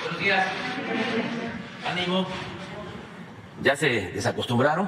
Buenos días. Ánimo. ¿Ya se desacostumbraron?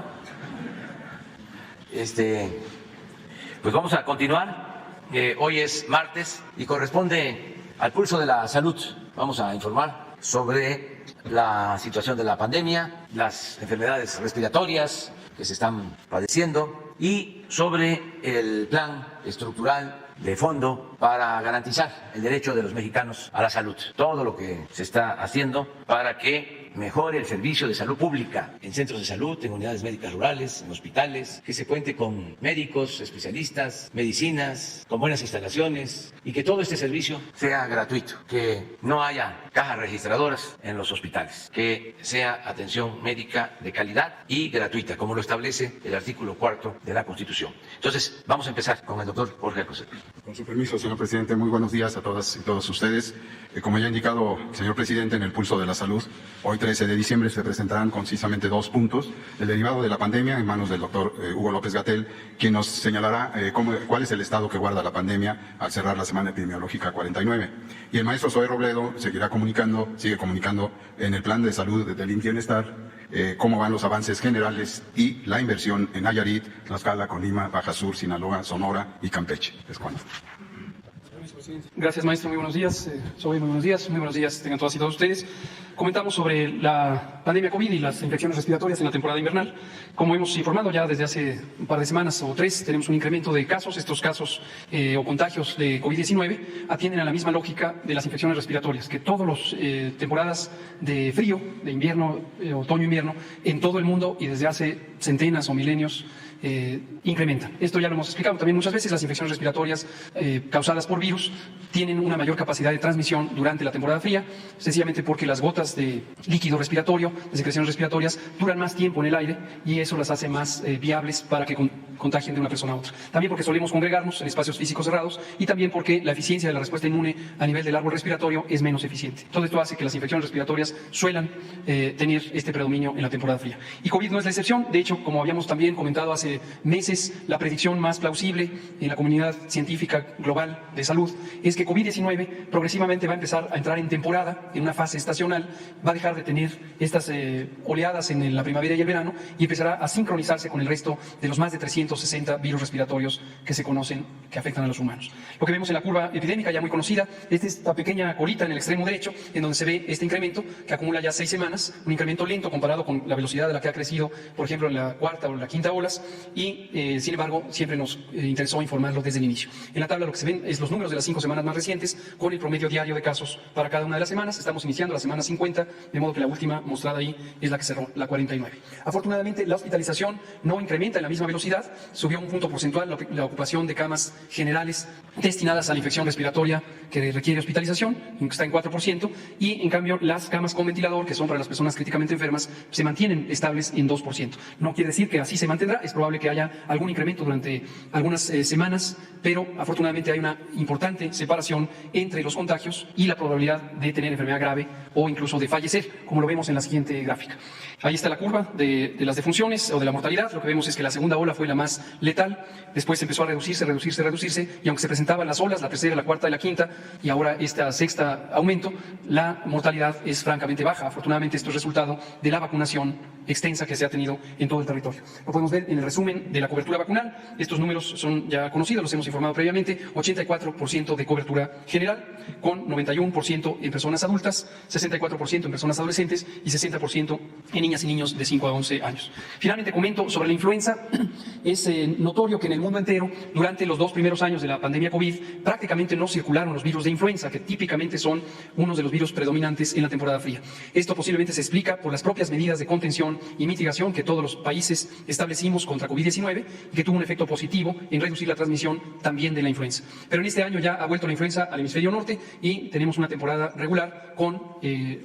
Pues vamos a continuar. Hoy es martes y corresponde al pulso de la salud. Vamos a informar sobre la situación de la pandemia, las enfermedades respiratorias que se están padeciendo y sobre el plan estructural de fondo para garantizar el derecho de los mexicanos a la salud. Todo lo que se está haciendo para que mejore el servicio de salud pública en centros de salud, en unidades médicas rurales, en hospitales, que se cuente con médicos, especialistas, medicinas, con buenas instalaciones y que todo este servicio sea gratuito, que no haya cajas registradoras en los hospitales, que sea atención médica de calidad y gratuita, como lo establece el artículo 4 de la Constitución. Entonces, vamos a empezar con el doctor Jorge Alcocer. Con su permiso, señor presidente, muy buenos días a todas y todos ustedes. Como ya ha indicado el señor presidente en el pulso de la salud, hoy 13 de diciembre se presentarán concisamente 2 puntos. El derivado de la pandemia en manos del doctor Hugo López-Gatell, quien nos señalará cuál es el estado que guarda la pandemia al cerrar la semana epidemiológica 49. Y el maestro Zoé Robledo sigue comunicando en el plan de salud del IMSS Bienestar cómo van los avances generales y la inversión en Nayarit, Tlaxcala, Colima, Baja Sur, Sinaloa, Sonora y Campeche. Es cuando. Gracias, maestro. Muy buenos días. Muy buenos días. Muy buenos días tengan todas y todos ustedes. Comentamos sobre la pandemia COVID y las infecciones respiratorias en la temporada invernal. Como hemos informado ya desde hace un par de semanas o 3, tenemos un incremento de casos. Estos casos o contagios de COVID-19 atienden a la misma lógica de las infecciones respiratorias, que todas las temporadas de frío, de invierno, otoño-invierno, en todo el mundo y desde hace centenas o milenios, incrementan. Esto ya lo hemos explicado también muchas veces. Las infecciones respiratorias causadas por virus tienen una mayor capacidad de transmisión durante la temporada fría, sencillamente porque las gotas de líquido respiratorio, de secreciones respiratorias, duran más tiempo en el aire y eso las hace más viables para que contagien de una persona a otra. También porque solemos congregarnos en espacios físicos cerrados y también porque la eficiencia de la respuesta inmune a nivel del árbol respiratorio es menos eficiente. Todo esto hace que las infecciones respiratorias suelan tener este predominio en la temporada fría. Y COVID no es la excepción. De hecho, como habíamos también comentado hace meses, la predicción más plausible en la comunidad científica global de salud es que COVID-19 progresivamente va a empezar a entrar en temporada, en una fase estacional, va a dejar de tener estas oleadas en la primavera y el verano y empezará a sincronizarse con el resto de los más de 360 virus respiratorios que se conocen que afectan a los humanos. Lo que vemos en la curva epidémica ya muy conocida es esta pequeña colita en el extremo derecho en donde se ve este incremento que acumula ya 6 semanas, un incremento lento comparado con la velocidad de la que ha crecido, por ejemplo, en la cuarta o la quinta olas y, sin embargo, siempre nos interesó informarlo desde el inicio. En la tabla lo que se ven es los números de las 5 semanas más recientes con el promedio diario de casos para cada una de las semanas. Estamos iniciando la semana 50, de modo que la última mostrada ahí es la que cerró, la 49. Afortunadamente, la hospitalización no incrementa en la misma velocidad, subió un punto porcentual la ocupación de camas generales destinadas a la infección respiratoria que requiere hospitalización, está en 4%, y en cambio las camas con ventilador, que son para las personas críticamente enfermas, se mantienen estables en 2%. No quiere decir que así se mantendrá, es probable que haya algún incremento durante algunas semanas, pero afortunadamente hay una importante separación entre los contagios y la probabilidad de tener enfermedad grave o incluso de fallecer, como lo vemos en la siguiente gráfica. Ahí está la curva de las defunciones o de la mortalidad. Lo que vemos es que la segunda ola fue la más letal, después empezó a reducirse, y aunque se presentaban las olas, la tercera, la cuarta y la quinta, y ahora esta sexta aumento, la mortalidad es francamente baja. Afortunadamente esto es resultado de la vacunación extensa que se ha tenido en todo el territorio. Lo podemos ver en el resumen de la cobertura vacunal. Estos números son ya conocidos, los hemos informado previamente. 84% de cobertura general, con 91% en personas adultas, 64% en personas adolescentes y 60% en niñas y niños de 5 a 11 años. Finalmente comento sobre la influenza. Es notorio que en el mundo entero, durante los 2 primeros años de la pandemia COVID, prácticamente no circularon los virus de influenza, que típicamente son unos de los virus predominantes en la temporada fría. Esto posiblemente se explica por las propias medidas de contención y mitigación que todos los países establecimos contra COVID-19 y que tuvo un efecto positivo en reducir la transmisión también de la influenza. Pero en este año ya ha vuelto la influenza al hemisferio norte y tenemos una temporada regular con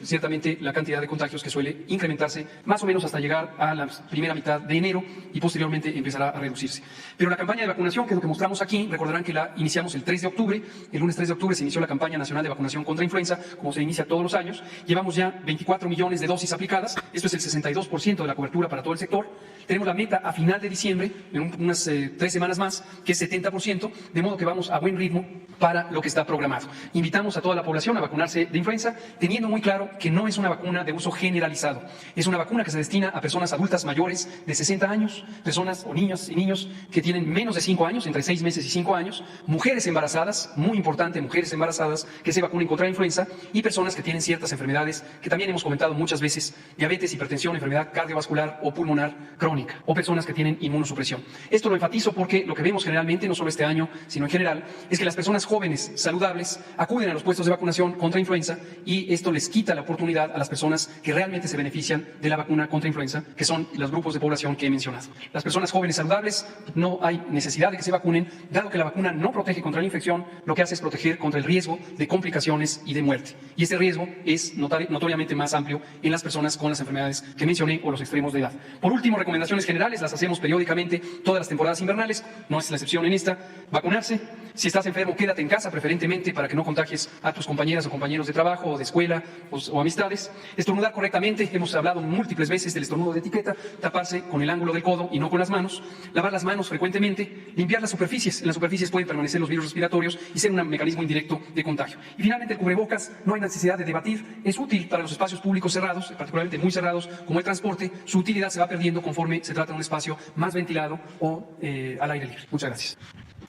ciertamente la cantidad de contagios que suele incrementarse más o menos hasta llegar a la primera mitad de enero y posteriormente empezará a reducirse. Pero la campaña de vacunación, que es lo que mostramos aquí, recordarán que la iniciamos el 3 de octubre. El lunes 3 de octubre se inició la campaña nacional de vacunación contra influenza, como se inicia todos los años. Llevamos ya 24 millones de dosis aplicadas. Esto es el 62% de la cobertura para todo el sector. Tenemos la meta a final de diciembre, en unas 3 semanas más, que es 70%, de modo que vamos a buen ritmo para lo que está programado. Invitamos a toda la población a vacunarse de influenza, teniendo muy claro que no es una vacuna de uso generalizado. Es una vacuna que se destina a personas adultas mayores de 60 años, personas o niñas y niños que tienen menos de 5 años, entre 6 meses y 5 años, mujeres embarazadas, muy importante, mujeres embarazadas que se vacunen contra la influenza, y personas que tienen ciertas enfermedades que también hemos comentado muchas veces: diabetes, hipertensión, enfermedad cardiovascular o pulmonar crónica, o personas que tienen inmunosupresión. Esto lo enfatizo porque lo que vemos generalmente, no solo este año, sino en general, es que las personas jóvenes, saludables, acuden a los puestos de vacunación contra influenza, y esto les quita la oportunidad a las personas que realmente se benefician de la vacuna contra influenza, que son los grupos de población que he mencionado. Las personas jóvenes saludables no hay necesidad de que se vacunen, dado que la vacuna no protege contra la infección, lo que hace es proteger contra el riesgo de complicaciones y de muerte. Y este riesgo es notoriamente más amplio en las personas con las enfermedades que mencioné o los extremos de edad. Por último, recomendaciones generales, las hacemos periódicamente todas las temporadas invernales, no es la excepción en esta: vacunarse. Si estás enfermo, quédate en casa, preferentemente para que no contagies a tus compañeras o compañeros de trabajo o de escuela o amistades. Estornudar correctamente, hemos hablado múltiples veces del estornudo de etiqueta: taparse con el ángulo del codo y no con las manos. Lavar las manos frecuentemente, limpiar las superficies. En las superficies pueden permanecer los virus respiratorios y ser un mecanismo indirecto de contagio. Y finalmente, el cubrebocas, no hay necesidad de debatir, es útil para los espacios públicos cerrados, particularmente muy cerrados como el transporte. Su utilidad se va perdiendo conforme se trata de un espacio más ventilado o al aire libre. Muchas gracias.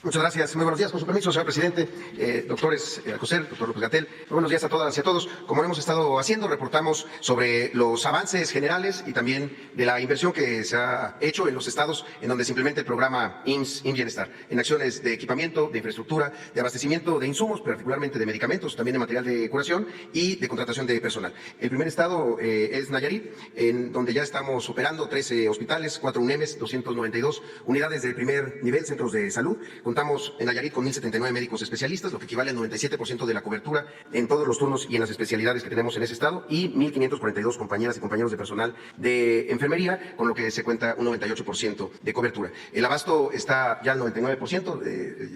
Muchas gracias. Muy buenos días. Con su permiso, señor presidente, doctores Alcocer, doctor López-Gatell. Muy buenos días a todas y a todos. Como hemos estado haciendo, reportamos sobre los avances generales y también de la inversión que se ha hecho en los estados en donde se implementa el programa IMSS Bienestar, en acciones de equipamiento, de infraestructura, de abastecimiento de insumos, particularmente de medicamentos, también de material de curación y de contratación de personal. El primer estado es Nayarit, en donde ya estamos operando 13 hospitales, 4 UNEMs, 292 unidades de primer nivel, centros de salud. Contamos en Nayarit con 1.079 médicos especialistas, lo que equivale al 97% de la cobertura en todos los turnos y en las especialidades que tenemos en ese estado, y 1.542 compañeras y compañeros de personal de enfermería, con lo que se cuenta un 98% de cobertura. El abasto está ya al 99%,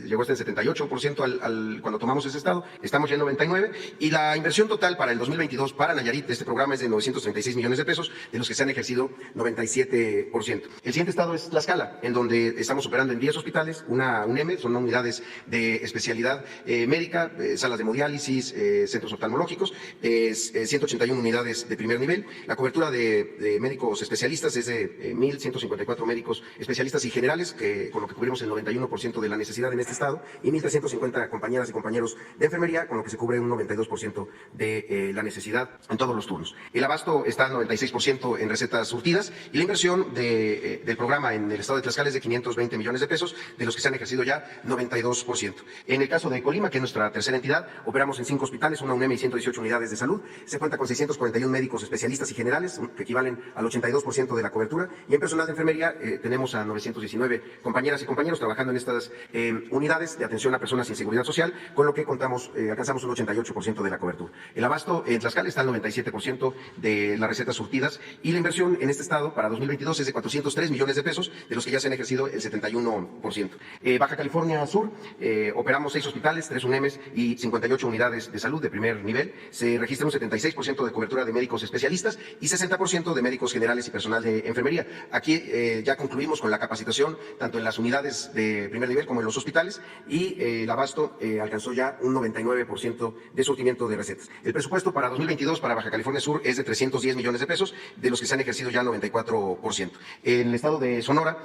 llegó hasta el 78% cuando tomamos ese estado, estamos ya en 99%, y la inversión total para el 2022 para Nayarit de este programa es de 936 millones de pesos, de los que se han ejercido 97%. El siguiente estado es Tlaxcala, en donde estamos operando en 10 hospitales, una UNEM, son unidades de especialidad médica, salas de hemodiálisis, centros oftalmológicos, 181 unidades de primer nivel. La cobertura de médicos especialistas es de 1.154 médicos especialistas y generales, con lo que cubrimos el 91% de la necesidad en este estado, y 1.350 compañeras y compañeros de enfermería, con lo que se cubre un 92% de la necesidad en todos los turnos. El abasto está al 96% en recetas surtidas, y la inversión del programa en el estado de Tlaxcala es de 520 millones de pesos, de los que se han ejercido ya 92%. En el caso de Colima, que es nuestra tercera entidad, operamos en 5 hospitales, una UNEM y 118 unidades de salud. Se cuenta con 641 médicos especialistas y generales, que equivalen al 82% de la cobertura, y en personal de enfermería tenemos a 919 compañeras y compañeros trabajando en estas unidades de atención a personas sin seguridad social, con lo que alcanzamos un 88% de la cobertura. El abasto en Tlaxcala está al 97% de las recetas surtidas, y la inversión en este estado para 2022 es de 403 millones de pesos, de los que ya se han ejercido el 71%. Baja California Sur, operamos 6 hospitales, 3 UNEMs y 58 unidades de salud de primer nivel. Se registra un 76% de cobertura de médicos especialistas y 60% de médicos generales y personal de enfermería. Aquí ya concluimos con la capacitación tanto en las unidades de primer nivel como en los hospitales, y el abasto alcanzó ya un 99% de surtimiento de recetas. El presupuesto para 2022 para Baja California Sur es de 310 millones de pesos, de los que se han ejercido ya 94%. En el estado de Sonora,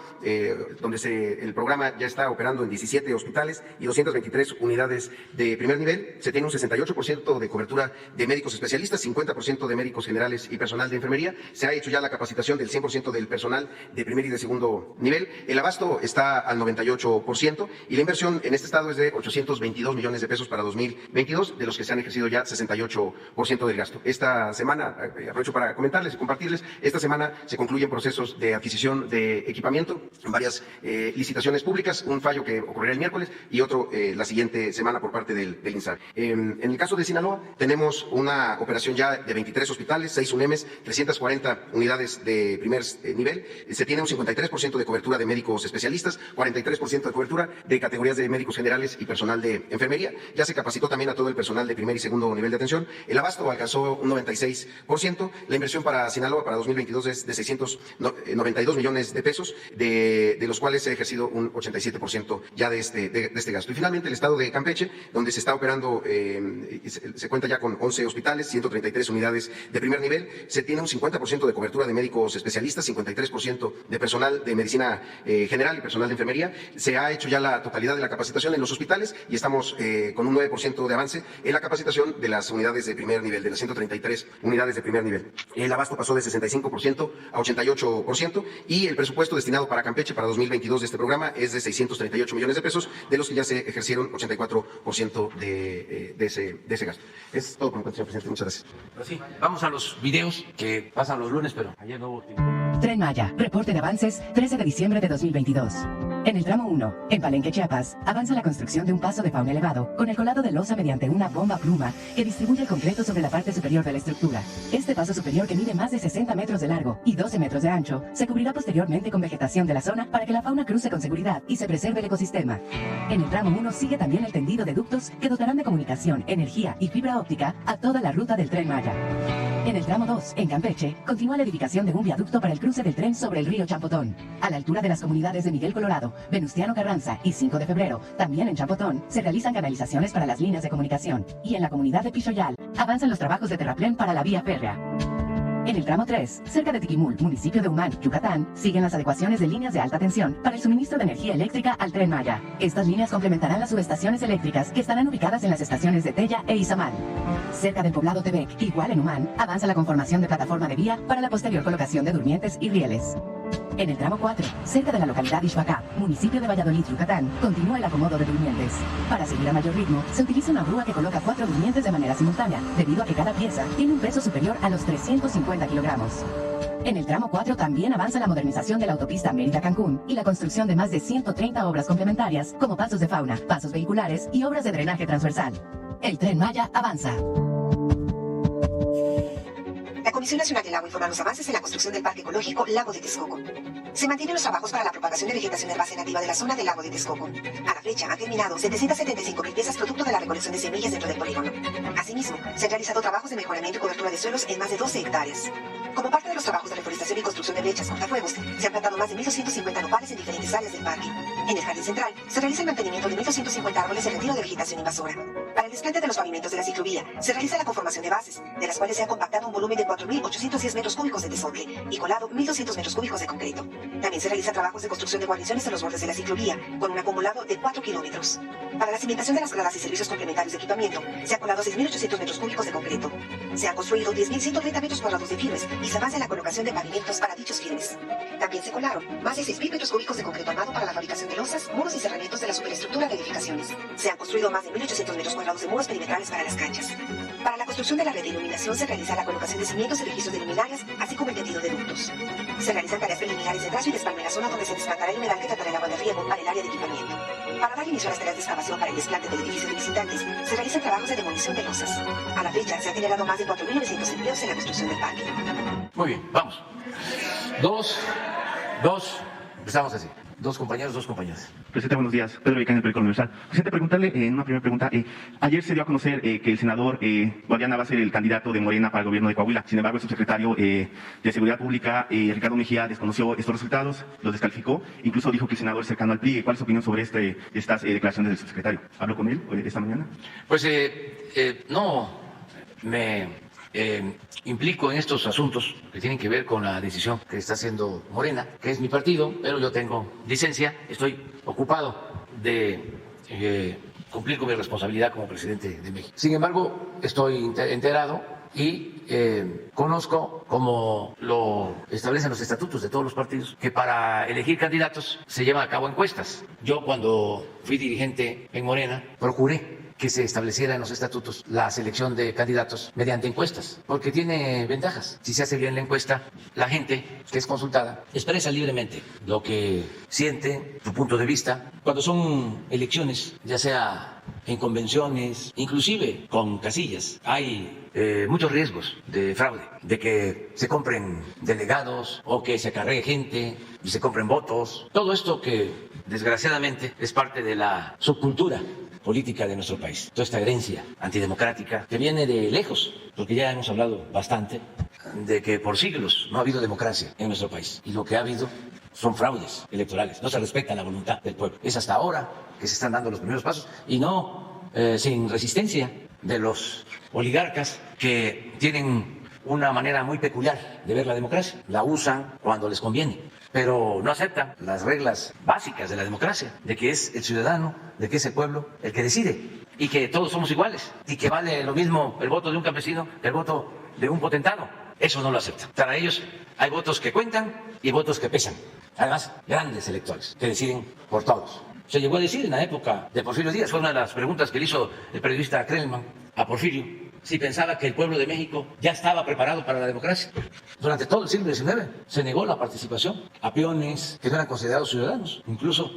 donde el programa ya está operando en 17 hospitales y 223 unidades de primer nivel, se tiene un 68% de cobertura de médicos especialistas, 50% de médicos generales y personal de enfermería. Se ha hecho ya la capacitación del 100% del personal de primer y de segundo nivel. El abasto está al 98%, y la inversión en este estado es de 822 millones de pesos para 2022, de los que se han ejercido ya 68% del gasto. Esta semana, aprovecho para comentarles y compartirles, esta semana se concluyen procesos de adquisición de equipamiento en varias licitaciones públicas. Un fallo que que ocurrirá el miércoles, y otro la siguiente semana por parte del INSABI. En el caso de Sinaloa, tenemos una operación ya de 23 hospitales, 6 UNEMs, 340 unidades de primer nivel. Se tiene un 53% de cobertura de médicos especialistas, 43% de cobertura de categorías de médicos generales y personal de enfermería. Ya se capacitó también a todo el personal de primer y segundo nivel de atención. El abasto alcanzó un 96%. La inversión para Sinaloa para 2022 es de 692 millones de pesos, de los cuales se ha ejercido un 87% ya de este gasto. Y finalmente el estado de Campeche, donde se está operando, se cuenta ya con 11 hospitales, 133 unidades de primer nivel. Se tiene un 50% de cobertura de médicos especialistas, 53% de personal de medicina general y personal de enfermería. Se ha hecho ya la totalidad de la capacitación en los hospitales y estamos con un 9% de avance en la capacitación de las unidades de primer nivel, de las 133 unidades de primer nivel. El abasto pasó de 65% a 88% y el presupuesto destinado para Campeche para 2022 de este programa es de 638 millones de pesos, de los que ya se ejercieron 84% de ese gasto. Es todo por mi parte, señor presidente. Muchas gracias. Pero sí, vamos a los videos que pasan los lunes, pero ayer no hubo tiempo. Tren Maya, reporte de avances, 13 de diciembre de 2022. En el tramo 1, en Palenque, Chiapas, avanza la construcción de un paso de fauna elevado con el colado de losa mediante una bomba pluma que distribuye el concreto sobre la parte superior de la estructura. Este paso superior, que mide más de 60 metros de largo y 12 metros de ancho, se cubrirá posteriormente con vegetación de la zona para que la fauna cruce con seguridad y se preserve el ecosistema. En el tramo 1 sigue también el tendido de ductos que dotarán de comunicación, energía y fibra óptica a toda la ruta del Tren Maya. En el tramo 2, en Campeche, continúa la edificación de un viaducto para el cruce del tren sobre el río Champotón. A la altura de las comunidades de Miguel Colorado, Venustiano Carranza y 5 de febrero, también en Champotón, se realizan canalizaciones para las líneas de comunicación. Y en la comunidad de Pichoyal, avanzan los trabajos de terraplén para la vía férrea. En el tramo 3, cerca de Tiquimul, municipio de Humán, Yucatán, siguen las adecuaciones de líneas de alta tensión para el suministro de energía eléctrica al Tren Maya. Estas líneas complementarán las subestaciones eléctricas que estarán ubicadas en las estaciones de Tella e Izamal. Cerca del poblado Tebec, igual en Humán, avanza la conformación de plataforma de vía para la posterior colocación de durmientes y rieles. En el tramo 4, cerca de la localidad Ixbacá, municipio de Valladolid, Yucatán, continúa el acomodo de durmientes. Para seguir a mayor ritmo, se utiliza una grúa que coloca 4 durmientes de manera simultánea, debido a que cada pieza tiene un peso superior a los 350 kilogramos. En el tramo 4 también avanza la modernización de la autopista Mérida-Cancún y la construcción de más de 130 obras complementarias, como pasos de fauna, pasos vehiculares y obras de drenaje transversal. El Tren Maya avanza. La Comisión Nacional del Agua informa los avances en la construcción del Parque Ecológico Lago de Texcoco. Se mantienen los trabajos para la propagación de vegetación herbácea nativa de la zona del Lago de Texcoco. A la fecha han terminado 775.000 piezas producto de la recolección de semillas dentro del polígono. Asimismo, se han realizado trabajos de mejoramiento y cobertura de suelos en más de 12 hectáreas. Como parte de los trabajos de reforestación y construcción de brechas cortafuegos, se han plantado más de 1.250 nopales en diferentes áreas del parque. En el jardín central, se realiza el mantenimiento de 1.250 árboles y el retiro de vegetación invasora. Para el desplante de los pavimentos de la ciclovía, se realiza la conformación de bases, de las cuales se ha compactado un volumen de 4.810 metros cúbicos de desfogue y colado 1.200 metros cúbicos de concreto. También se realizan trabajos de construcción de guarniciones en los bordes de la ciclovía, con un acumulado de 4 kilómetros. Para la cimentación de las gradas y servicios complementarios de equipamiento, se han colado 6.800 metros cúbicos de concreto. Se han construido 10.130 metros cuadrados de firmes y se avanza en la colocación de pavimentos para dichos firmes. También se colaron más de 6.000 metros cúbicos de concreto armado para la fabricación de losas, muros y cerramientos de la superestructura de edificaciones. Se han construido más de 1.800 metros cuadrados de muros perimetrales para las canchas. Para la construcción de la red de iluminación se realiza la colocación de cimientos y registros de luminarias, así como el tendido de ductos. Se realizan tareas preliminares de trazo y despalme en la zona donde se desplantará el humedal que tratará el agua de riego para el área de equipamiento. Para dar inicio a las tareas de excavación para el desplante del edificio de visitantes, se realizan trabajos de demolición de losas. A la fecha, se han generado más de 4.900 empleos en la construcción del parque. Muy bien, vamos. Dos, empezamos así. Dos compañeros, dos compañeras. Presidente, buenos días. Pedro Vicán, del Periódico Universal. Presidente, preguntarle en una primera pregunta. Ayer se dio a conocer que el senador Guadiana va a ser el candidato de Morena para el gobierno de Coahuila. Sin embargo, el subsecretario de Seguridad Pública, Ricardo Mejía, desconoció estos resultados, los descalificó. Incluso dijo que el senador es cercano al PRI. ¿Cuál es su opinión sobre estas declaraciones del subsecretario? ¿Habló con él esta mañana? Pues no me implico en estos asuntos que tienen que ver con la decisión que está haciendo Morena, que es mi partido, pero yo tengo licencia, estoy ocupado de cumplir con mi responsabilidad como presidente de México. Sin embargo, estoy enterado y conozco, como lo establecen los estatutos de todos los partidos, que para elegir candidatos se llevan a cabo encuestas. Yo, cuando fui dirigente en Morena, procuré que se estableciera en los estatutos la selección de candidatos mediante encuestas, porque tiene ventajas. Si se hace bien la encuesta, la gente que es consultada expresa libremente lo que siente, su punto de vista. Cuando son elecciones, ya sea en convenciones, inclusive con casillas, hay muchos riesgos de fraude, de que se compren delegados o que se acarree gente y se compren votos. Todo esto que desgraciadamente es parte de la subcultura política de nuestro país. Toda esta herencia antidemocrática que viene de lejos, porque ya hemos hablado bastante de que por siglos no ha habido democracia en nuestro país y lo que ha habido son fraudes electorales, no se respeta la voluntad del pueblo. Es hasta ahora que se están dando los primeros pasos y no sin resistencia de los oligarcas que tienen una manera muy peculiar de ver la democracia. La usan cuando les conviene, pero no aceptan las reglas básicas de la democracia, de que es el ciudadano, de que es el pueblo el que decide y que todos somos iguales y que vale lo mismo el voto de un campesino que el voto de un potentado. Eso no lo aceptan. Para ellos hay votos que cuentan y votos que pesan. Además, grandes electores que deciden por todos. Se llegó a decir en la época de Porfirio Díaz, fue una de las preguntas que le hizo el periodista Krellman a Porfirio, si pensaba que el pueblo de México ya estaba preparado para la democracia. Durante todo el siglo XIX se negó la participación a peones que no eran considerados ciudadanos. Incluso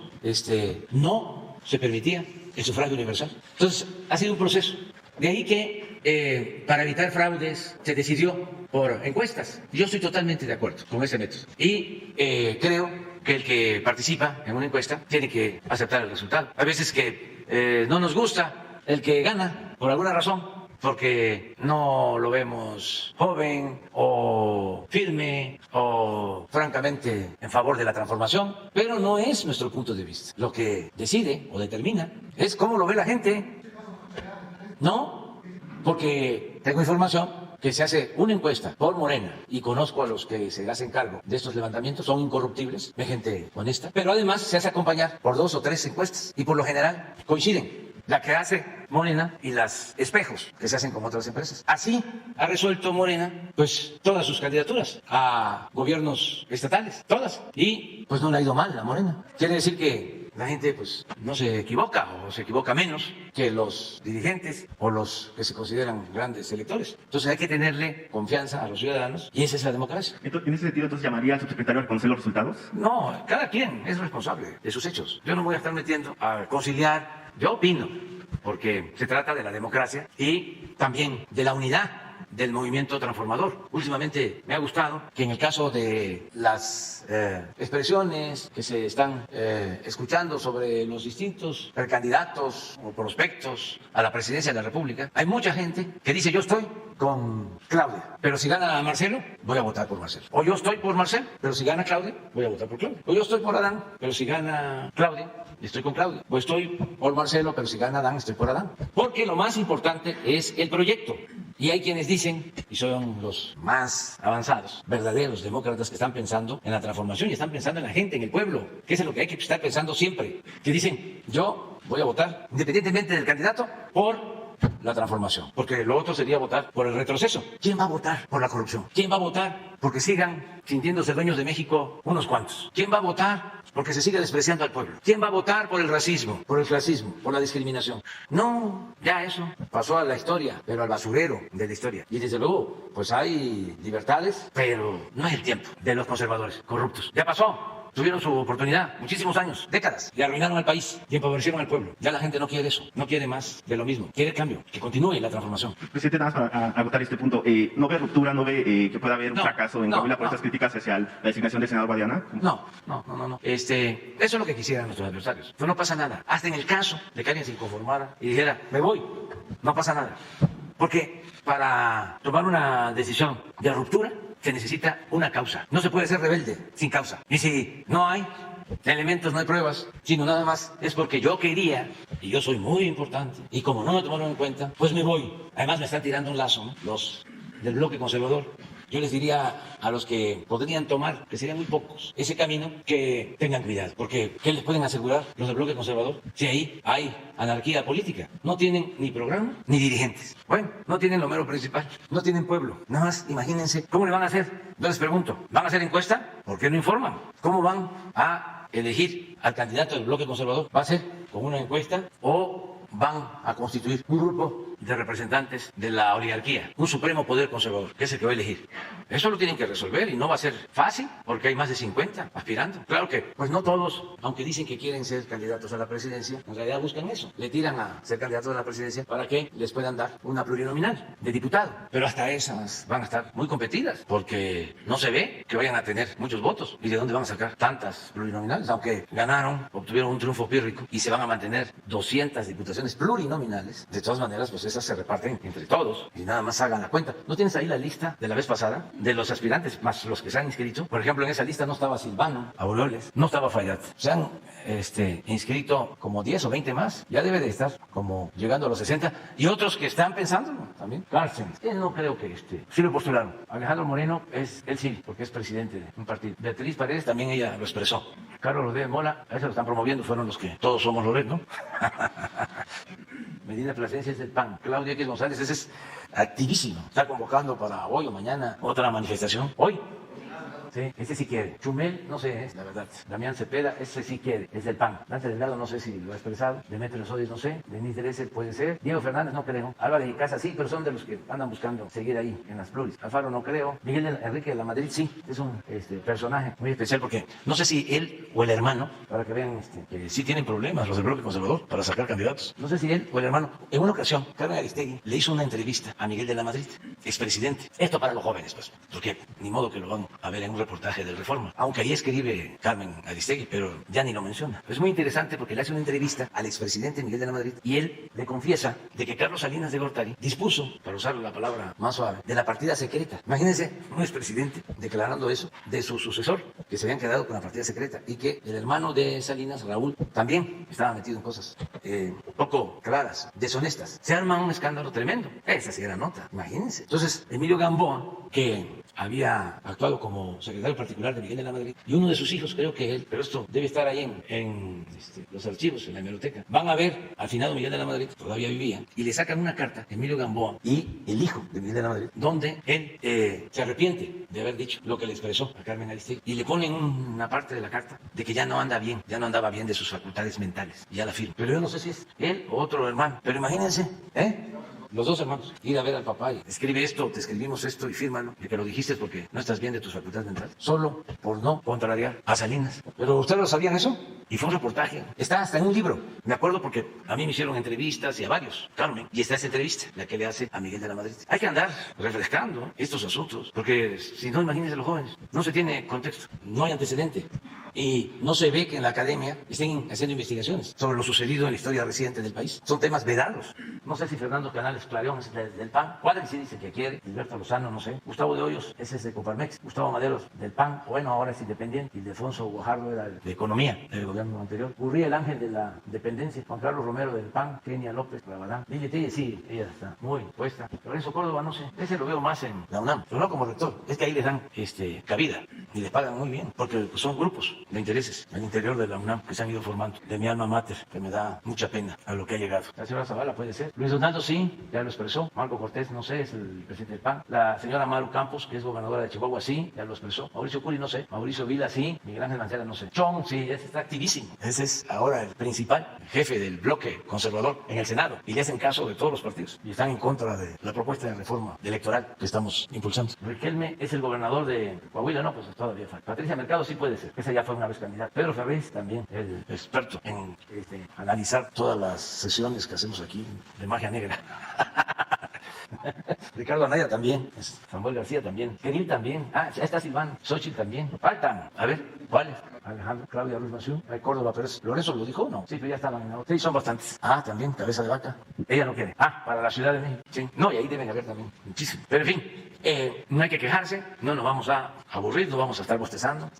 no se permitía el sufragio universal. Entonces, ha sido un proceso. De ahí que para evitar fraudes se decidió por encuestas. Yo estoy totalmente de acuerdo con ese método. Y creo que el que participa en una encuesta tiene que aceptar el resultado. Hay veces que no nos gusta el que gana por alguna razón, porque no lo vemos joven o firme o francamente en favor de la transformación, pero no es nuestro punto de vista. Lo que decide o determina es cómo lo ve la gente. No, porque tengo información que se hace una encuesta por Morena y conozco a los que se hacen cargo de estos levantamientos, son incorruptibles, de gente honesta, pero además se hace acompañar por 2 o 3 encuestas y por lo general coinciden la que hace Morena y las espejos que se hacen con otras empresas. Así ha resuelto Morena pues todas sus candidaturas a gobiernos estatales, todas, y pues no le ha ido mal a Morena. Quiere decir que la gente pues no se equivoca o se equivoca menos que los dirigentes o los que se consideran grandes electores. Entonces hay que tenerle confianza a los ciudadanos y esa es la democracia. En ese sentido, entonces, ¿llamaría al subsecretario a reconocer los resultados? No, cada quien es responsable de sus hechos. Yo no me voy a estar metiendo a conciliar. Yo opino, porque se trata de la democracia y también de la unidad del movimiento transformador. Últimamente me ha gustado que en el caso de las expresiones que se están escuchando sobre los distintos precandidatos o prospectos a la presidencia de la República, hay mucha gente que dice yo estoy con Claudia, pero si gana Marcelo, voy a votar por Marcelo. O yo estoy por Marcelo, pero si gana Claudia, voy a votar por Claudia. O yo estoy por Adán, pero si gana Claudia, estoy con Claudia. O estoy por Marcelo, pero si gana Adán, estoy por Adán. Porque lo más importante es el proyecto. Y hay quienes dicen, y son los más avanzados, verdaderos demócratas que están pensando en la transformación y están pensando en la gente, en el pueblo, que es en lo que hay que estar pensando siempre, que dicen, yo voy a votar, independientemente del candidato, por la transformación, porque lo otro sería votar por el retroceso. ¿Quién va a votar por la corrupción? ¿Quién va a votar porque sigan sintiéndose dueños de México unos cuantos? ¿Quién va a votar porque se siga despreciando al pueblo? ¿Quién va a votar por el racismo, por el clasismo, por la discriminación? No, ya eso pasó a la historia, pero al basurero de la historia. Y desde luego, pues hay libertades, pero no es el tiempo de los conservadores corruptos. Ya pasó. Tuvieron su oportunidad, muchísimos años, décadas, y arruinaron al país y empobrecieron al pueblo. Ya la gente no quiere eso, no quiere más de lo mismo, quiere cambio, que continúe la transformación. Presidente, nada más para agotar este punto, ¿no ve ruptura, no ve que pueda haber un fracaso en Coahuila por estas críticas hacia la designación del senador Guadiana? No. Eso es lo que quisieran nuestros adversarios. Pero no pasa nada. Hasta en el caso de que alguien se inconformara y dijera, me voy, no pasa nada. Porque para tomar una decisión de ruptura, se necesita una causa. No se puede ser rebelde sin causa. Y si no hay elementos, no hay pruebas, sino nada más es porque yo quería, y yo soy muy importante, y como no me tomaron en cuenta, pues me voy. Además me están tirando un lazo, ¿no? Los del bloque conservador. Yo les diría a los que podrían tomar, que serían muy pocos, ese camino, que tengan cuidado. Porque ¿qué les pueden asegurar los del bloque conservador? Si ahí hay anarquía política. No tienen ni programa ni dirigentes. Bueno, no tienen lo mero principal. No tienen pueblo. Nada más imagínense cómo le van a hacer. Yo les pregunto, ¿van a hacer encuesta? ¿Por qué no informan? ¿Cómo van a elegir al candidato del bloque conservador? ¿Va a ser con una encuesta o van a constituir un grupo de representantes de la oligarquía, un supremo poder conservador, que es el que va a elegir. Eso lo tienen que resolver y no va a ser fácil porque hay más de 50 aspirando. Claro que, pues no todos, aunque dicen que quieren ser candidatos a la presidencia, en realidad buscan eso. Le tiran a ser candidatos a la presidencia para que les puedan dar una plurinominal de diputado. Pero hasta esas van a estar muy competidas porque no se ve que vayan a tener muchos votos. ¿Y de dónde van a sacar tantas plurinominales? Aunque ganaron, obtuvieron un triunfo pírrico y se van a mantener 200 diputaciones plurinominales. De todas maneras, pues esas se reparten entre todos y nada más hagan la cuenta. ¿No tienes ahí la lista de la vez pasada de los aspirantes más los que se han inscrito? Por ejemplo, en esa lista no estaba Silvano Aureoles, no estaba Fayad. Se han inscrito como 10 o 20 más. Ya debe de estar como llegando a los 60. Y otros que están pensando también. Carsten, él no creo que sí lo postularon. Alejandro Moreno, él sí, porque es presidente de un partido. Beatriz Paredes también ella lo expresó. Carlos Loret Mola, a eso lo están promoviendo, fueron los que todos somos Loret, ¿no? Medina Plasencia es del PAN. Claudia X González, ese es activísimo. Está convocando para hoy o mañana otra manifestación. Hoy. Sí, ese sí quiere. Chumel, no sé, la verdad. Damián Cepeda, ese sí quiere, es del PAN. Dante Delgado, no sé si lo ha expresado. Demetrio Sodis, no sé. Denise Dresser puede ser. Diego Fernández, no creo. Álvarez y Casa, sí, pero son de los que andan buscando seguir ahí en las pluris. Alfaro, no creo. Miguel Enrique de la Madrid, sí, es un personaje muy especial porque no sé si él o el hermano, para que vean que sí tienen problemas los del bloque conservador para sacar candidatos. No sé si él o el hermano, en una ocasión, Carmen Aristegui le hizo una entrevista a Miguel de la Madrid, expresidente. Esto para los jóvenes, pues, porque ni modo que lo van a ver en un reportaje del Reforma, aunque ahí escribe Carmen Aristegui, pero ya ni lo menciona. Es muy interesante porque le hace una entrevista al expresidente Miguel de la Madrid y él le confiesa de que Carlos Salinas de Gortari dispuso, para usar la palabra más suave, de la partida secreta. Imagínense un expresidente declarando eso de su sucesor, que se habían quedado con la partida secreta y que el hermano de Salinas, Raúl, también estaba metido en cosas poco claras, deshonestas. Se arma un escándalo tremendo. Esa sí era nota, imagínense. Entonces, Emilio Gamboa, que había actuado como secretario particular de Miguel de la Madrid, y uno de sus hijos, creo que él, pero esto debe estar ahí en los archivos, en la hemeroteca, van a ver al finado Miguel de la Madrid, todavía vivía, y le sacan una carta, Emilio Gamboa y el hijo de Miguel de la Madrid, donde él se arrepiente de haber dicho lo que le expresó a Carmen Aristegui, y le ponen una parte de la carta de que ya no anda bien, ya no andaba bien de sus facultades mentales, y ya la firma. Pero yo no sé si es él o otro hermano, pero imagínense, los dos hermanos, ir a ver al papá y escribe esto, te escribimos esto y fírmalo, y que lo dijiste porque no estás bien de tus facultades mentales, solo por no contrariar a Salinas. Pero ustedes lo sabían eso, y fue un reportaje, está hasta en un libro, me acuerdo porque a mí me hicieron entrevistas y a varios, Carmen, y está esa entrevista, la que le hace a Miguel de la Madrid. Hay que andar refrescando estos asuntos, porque si no, imagínense los jóvenes, no se tiene contexto, no hay antecedente. Y no se ve que en la academia estén haciendo investigaciones sobre lo sucedido en la historia reciente del país. Son temas vedados. No sé si Fernando Canales Clarión es del PAN. Cuadri sí dice que quiere. Gilberto Lozano, no sé. Gustavo de Hoyos, ese es de Coparmex. Gustavo Maderos, del PAN. Bueno, ahora es independiente. Ildefonso Guajardo era de Economía del gobierno anterior. Gurría, el ángel de la dependencia. Juan Carlos Romero del PAN. Kenia López Rabadán. Lili Telle, sí, ella está muy puesta. Lorenzo Córdoba, no sé. Ese lo veo más en la UNAM, pero no como rector. Es que ahí les dan cabida y les pagan muy bien, porque pues, son grupos de intereses al interior de la UNAM que se han ido formando, de mi alma mater, que me da mucha pena a lo que ha llegado. La señora Zavala puede ser, Luis Donaldo sí, ya lo expresó, Marco Cortés no sé, es el presidente del PAN, la señora Maru Campos, que es gobernadora de Chihuahua, sí, ya lo expresó, Mauricio Curi no sé, Mauricio Vila sí, Miguel Ángel Mancera no sé, Chong sí, ese está activísimo, ese es ahora el principal jefe del bloque conservador en el Senado y le hacen caso de todos los partidos y están en contra de la propuesta de reforma electoral que estamos impulsando. Riquelme es el gobernador de Coahuila, no, pues todavía falta. Patricia Mercado sí puede ser, esa ya fue una vez candidata. Pedro Ferriz también, el experto en analizar todas las sesiones que hacemos aquí de magia negra. Ricardo Anaya también, Samuel García también, Kenil también, ya está Silván, Xochitl también, faltan, a ver, ¿cuáles? Alejandro, Claudia Ruiz Massieu, Córdoba Pérez, ¿Lorenzo lo dijo? No, sí, pero ya estaban en la otra. Sí, son bastantes. También, Cabeza de Vaca, ella no quiere. Para la Ciudad de México, sí, no, y ahí deben haber también muchísimo, pero en fin. No hay que quejarse, no nos vamos a aburrir, no vamos a estar bostezando,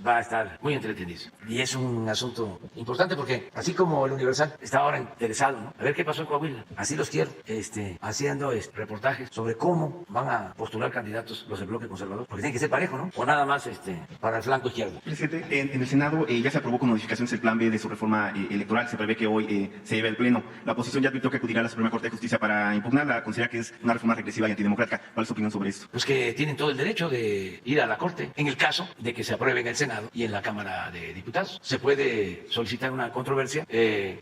va a estar muy entretenido. Y es un asunto importante porque así como el Universal está ahora interesado, ¿no? A ver qué pasó en Coahuila, así los quiero, haciendo reportajes sobre cómo van a postular candidatos los del bloque conservador, porque tiene que ser parejo, ¿no? O nada más para el flanco izquierdo. Presidente, en el Senado ya se aprobó con modificaciones el plan B de su reforma electoral, se prevé que hoy se lleve al Pleno. La oposición ya advirtió que acudirá a la Suprema Corte de Justicia para impugnarla, considera que es una reforma regresiva y antidemocrática. ¿Cuál es su opinión opinión sobre esto? Pues que tienen todo el derecho de ir a la Corte en el caso de que se apruebe en el Senado y en la Cámara de Diputados. Se puede solicitar una controversia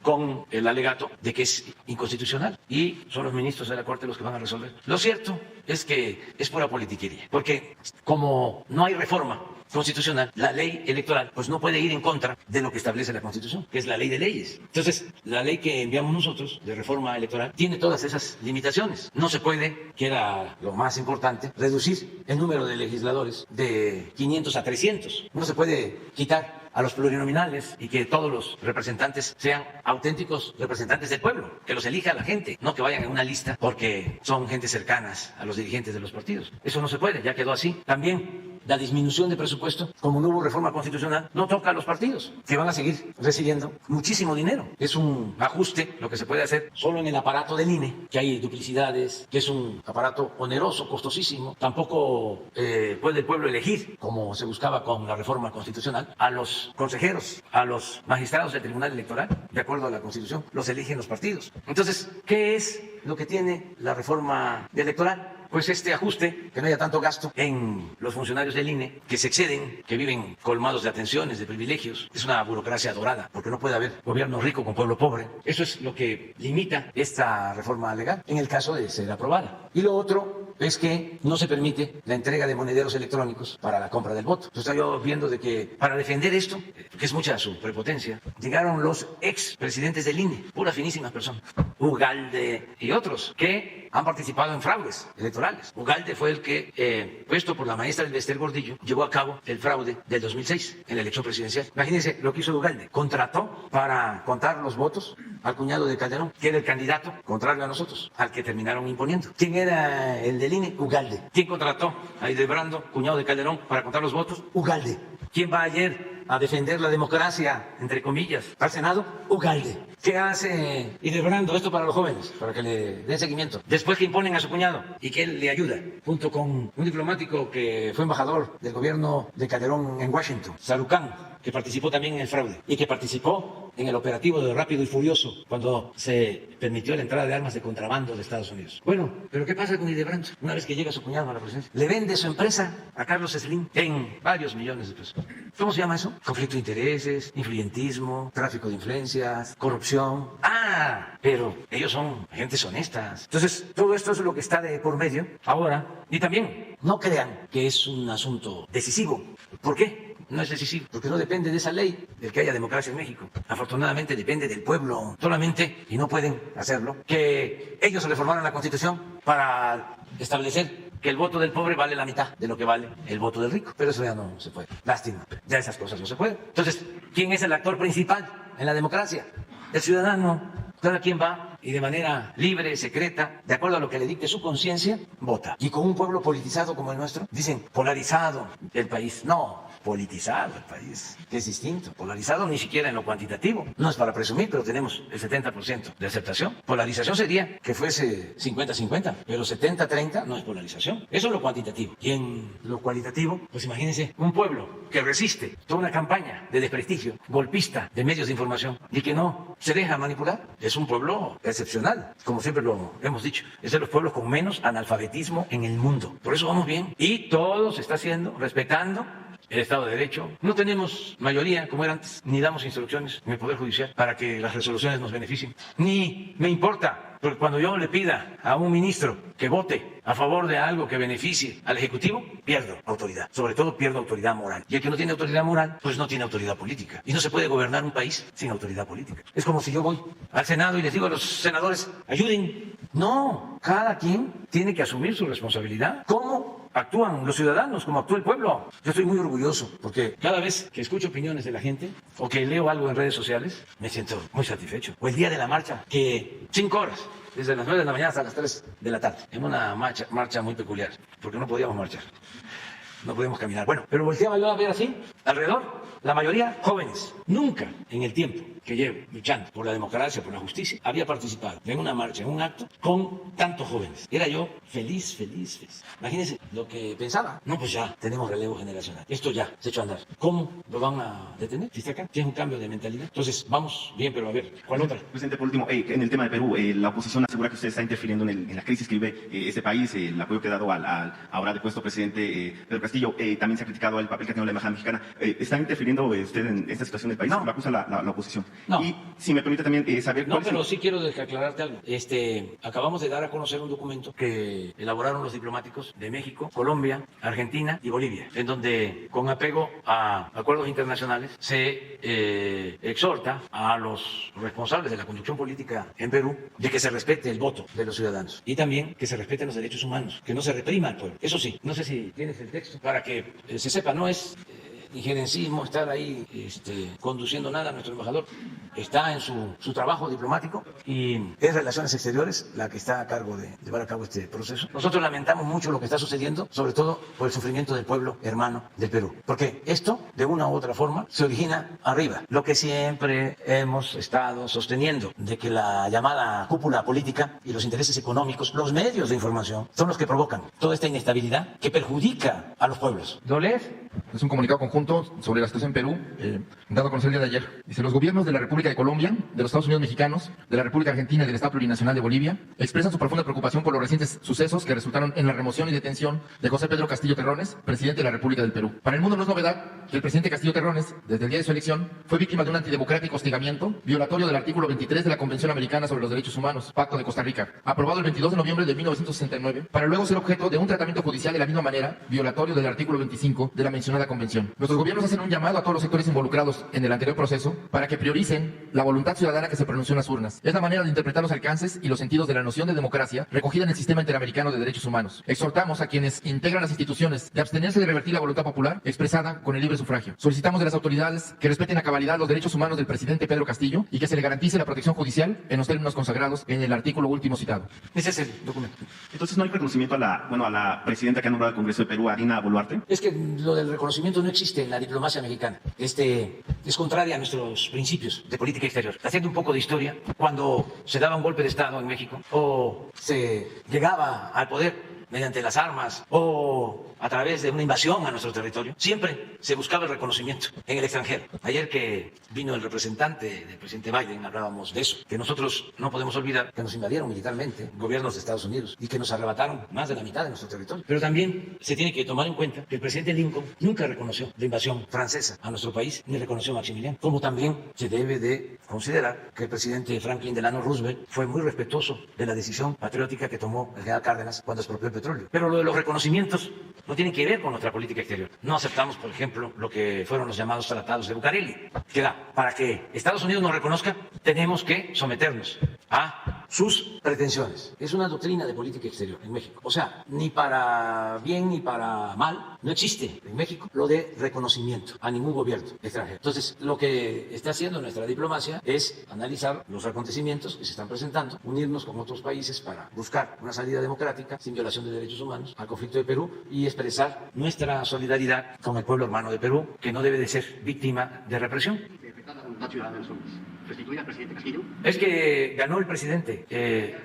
con el alegato de que es inconstitucional y son los ministros de la Corte los que van a resolver. Lo cierto es que es pura politiquería, porque como no hay reforma constitucional, la ley electoral pues no puede ir en contra de lo que establece la Constitución, que es la ley de leyes. Entonces, la ley que enviamos nosotros de reforma electoral tiene todas esas limitaciones. No se puede, que era lo más importante, reducir el número de legisladores de 500 a 300. No se puede quitar a los plurinominales y que todos los representantes sean auténticos representantes del pueblo, que los elija la gente, no que vayan en una lista porque son gente cercanas a los dirigentes de los partidos. Eso no se puede, ya quedó así. También la disminución de presupuesto, como no hubo reforma constitucional, no toca a los partidos, que van a seguir recibiendo muchísimo dinero. Es un ajuste lo que se puede hacer solo en el aparato del INE, que hay duplicidades, que es un aparato oneroso, costosísimo. Tampoco puede el pueblo elegir, como se buscaba con la reforma constitucional, a los consejeros, a los magistrados del Tribunal Electoral, de acuerdo a la Constitución, los eligen los partidos. Entonces, ¿qué es lo que tiene la reforma electoral? Pues este ajuste, que no haya tanto gasto en los funcionarios del INE, que se exceden, que viven colmados de atenciones, de privilegios. Es una burocracia dorada, porque no puede haber gobierno rico con pueblo pobre. Eso es lo que limita esta reforma legal, en el caso de ser aprobada. Y lo otro es que no se permite la entrega de monederos electrónicos para la compra del voto. Entonces estoy yo viendo de que para defender esto, que es mucha su prepotencia, llegaron los ex presidentes del INE, puras finísimas personas, Ugalde y otros, que han participado en fraudes electorales. Ugalde fue el que, puesto por la maestra Elvester Gordillo, llevó a cabo el fraude del 2006 en la elección presidencial. Imagínense lo que hizo Ugalde. Contrató para contar los votos al cuñado de Calderón, que era el candidato contrario a nosotros, al que terminaron imponiendo. ¿Quién era el del INE? Ugalde. ¿Quién contrató a Hildebrando, cuñado de Calderón, para contar los votos? Ugalde. ¿Quién va ayer a defender la democracia, entre comillas, al Senado? Ugalde. ¿Qué hace Hildebrando? Esto para los jóvenes, para que le den seguimiento. Después que imponen a su cuñado y que él le ayuda, junto con un diplomático que fue embajador del gobierno de Calderón en Washington, Sarucán, que participó también en el fraude y que participó en el operativo de Rápido y Furioso cuando se permitió la entrada de armas de contrabando de Estados Unidos. Bueno, pero ¿qué pasa con Hildebrando? Una vez que llega su cuñado a la presidencia, le vende su empresa a Carlos Slim en varios millones de pesos. ¿Cómo se llama eso? Conflicto de intereses, influyentismo, tráfico de influencias, corrupción. Ah, pero ellos son agentes honestas. Entonces, todo esto es lo que está de por medio ahora. Y también, no crean que es un asunto decisivo. ¿Por qué? No es decisivo, porque no depende de esa ley, del que haya democracia en México. Afortunadamente depende del pueblo solamente, y no pueden hacerlo, que ellos reformaron la Constitución para establecer que el voto del pobre vale la mitad de lo que vale el voto del rico. Pero eso ya no se puede. Lástima. Ya esas cosas no se pueden. Entonces, ¿quién es el actor principal en la democracia? El ciudadano. Cada quien va y de manera libre, secreta, de acuerdo a lo que le dicte su conciencia, vota. Y con un pueblo politizado como el nuestro, dicen polarizado el país. No, politizado el país, que es distinto. Polarizado ni siquiera en lo cuantitativo. No es para presumir, pero tenemos el 70% de aceptación. Polarización sería que fuese 50-50, pero 70-30 no es polarización. Eso es lo cuantitativo. Y en lo cualitativo, pues imagínense un pueblo que resiste toda una campaña de desprestigio, golpista de medios de información y que no se deja manipular. Es un pueblo excepcional, como siempre lo hemos dicho. Es de los pueblos con menos analfabetismo en el mundo. Por eso vamos bien. Y todo se está haciendo respetando el Estado de Derecho. No tenemos mayoría como era antes, ni damos instrucciones en el Poder Judicial para que las resoluciones nos beneficien. Ni me importa, porque cuando yo le pida a un ministro que vote a favor de algo que beneficie al Ejecutivo, pierdo autoridad. Sobre todo pierdo autoridad moral. Y el que no tiene autoridad moral, pues no tiene autoridad política. Y no se puede gobernar un país sin autoridad política. Es como si yo voy al Senado y les digo a los senadores, ayuden. No, cada quien tiene que asumir su responsabilidad. ¿Cómo actúan los ciudadanos? ¿Cómo actúa el pueblo? Yo estoy muy orgulloso porque cada vez que escucho opiniones de la gente o que leo algo en redes sociales, me siento muy satisfecho. O el día de la marcha, que 5 horas, desde las 9 de la mañana hasta las 3 de la tarde, en una marcha muy peculiar, porque no podíamos marchar, no podíamos caminar. Bueno, pero volteaba yo a ver así, alrededor, la mayoría jóvenes. Nunca en el tiempo que llevo luchando por la democracia, por la justicia, había participado en una marcha, en un acto, con tantos jóvenes. Era yo feliz. Imagínense lo que pensaba. No, pues ya tenemos relevo generacional. Esto ya se echó a andar. ¿Cómo lo van a detener? Si está acá, tiene un cambio de mentalidad. Entonces, vamos bien, pero a ver, ¿cuál otra? Presidente, por último, en el tema de Perú, la oposición asegura que usted está interfiriendo en la crisis que vive este país, el apoyo que ha dado al ahora depuesto presidente Pedro Castillo. También se ha criticado el papel que ha tenido la embajada mexicana. ¿Está interfiriendo usted en esta situación del país? No. Lo acusa la oposición. No. Y si me permite también saber... No, pero sí quiero aclararte algo. Acabamos de dar a conocer un documento que elaboraron los diplomáticos de México, Colombia, Argentina y Bolivia, en donde, con apego a acuerdos internacionales, se exhorta a los responsables de la conducción política en Perú de que se respete el voto de los ciudadanos y también que se respeten los derechos humanos, que no se reprima al pueblo. Eso sí, no sé si tienes el texto para que se sepa, no es injerencismo estar ahí conduciendo nada. Nuestro embajador está en su trabajo diplomático y es Relaciones Exteriores la que está a cargo de llevar a cabo este proceso. Nosotros lamentamos mucho lo que está sucediendo, sobre todo por el sufrimiento del pueblo hermano del Perú, porque esto de una u otra forma se origina arriba. Lo que siempre hemos estado sosteniendo, de que la llamada cúpula política y los intereses económicos, los medios de información, son los que provocan toda esta inestabilidad que perjudica a los pueblos. ¿Doler? Es un comunicado conjunto sobre la situación en Perú, dado a conocer el día de ayer. Dice: los gobiernos de la República de Colombia, de los Estados Unidos mexicanos, de la República Argentina y del Estado Plurinacional de Bolivia expresan su profunda preocupación por los recientes sucesos que resultaron en la remoción y detención de José Pedro Castillo Terrones, presidente de la República del Perú. Para el mundo no es novedad que el presidente Castillo Terrones, desde el día de su elección, fue víctima de un antidemocrático hostigamiento violatorio del artículo 23 de la Convención Americana sobre los Derechos Humanos, Pacto de Costa Rica, aprobado el 22 de noviembre de 1969, para luego ser objeto de un tratamiento judicial de la misma manera, violatorio del artículo 25 de la mencionada convención. Nuestros gobiernos hacen un llamado a todos los sectores involucrados en el anterior proceso para que prioricen la voluntad ciudadana que se pronunció en las urnas. Es la manera de interpretar los alcances y los sentidos de la noción de democracia recogida en el Sistema Interamericano de Derechos Humanos. Exhortamos a quienes integran las instituciones de abstenerse de revertir la voluntad popular expresada con el libre sufragio. Solicitamos de las autoridades que respeten a cabalidad los derechos humanos del presidente Pedro Castillo y que se le garantice la protección judicial en los términos consagrados en el artículo último citado. Ese es el documento. Entonces, ¿no hay reconocimiento a la presidenta que ha nombrado el Congreso de Perú, a Dina Boluarte? Es que lo del reconocimiento no existe en la diplomacia mexicana. Es contraria a nuestros principios de política exterior. Haciendo un poco de historia, cuando se daba un golpe de Estado en México o se llegaba al poder mediante las armas o a través de una invasión a nuestro territorio, siempre se buscaba el reconocimiento en el extranjero. Ayer que vino el representante del presidente Biden, hablábamos de eso, que nosotros no podemos olvidar que nos invadieron militarmente gobiernos de Estados Unidos y que nos arrebataron más de la mitad de nuestro territorio. Pero también se tiene que tomar en cuenta que el presidente Lincoln nunca reconoció la invasión francesa a nuestro país, ni reconoció a Maximiliano. Como también se debe de considerar que el presidente Franklin Delano Roosevelt fue muy respetuoso de la decisión patriótica que tomó el general Cárdenas cuando expropió el petróleo. Pero lo de los reconocimientos no tiene que ver con nuestra política exterior. No aceptamos, por ejemplo, lo que fueron los llamados tratados de Bucareli, que para que Estados Unidos nos reconozca, tenemos que someternos a sus pretensiones. Es una doctrina de política exterior en México. O sea, ni para bien ni para mal, no existe en México lo de reconocimiento a ningún gobierno extranjero. Entonces, lo que está haciendo nuestra diplomacia es analizar los acontecimientos que se están presentando, unirnos con otros países para buscar una salida democrática sin violación de derechos humanos al conflicto de Perú y expresar nuestra solidaridad con el pueblo hermano de Perú, que no debe de ser víctima de represión. ¿Restituir al presidente Castillo? Es que ganó el presidente.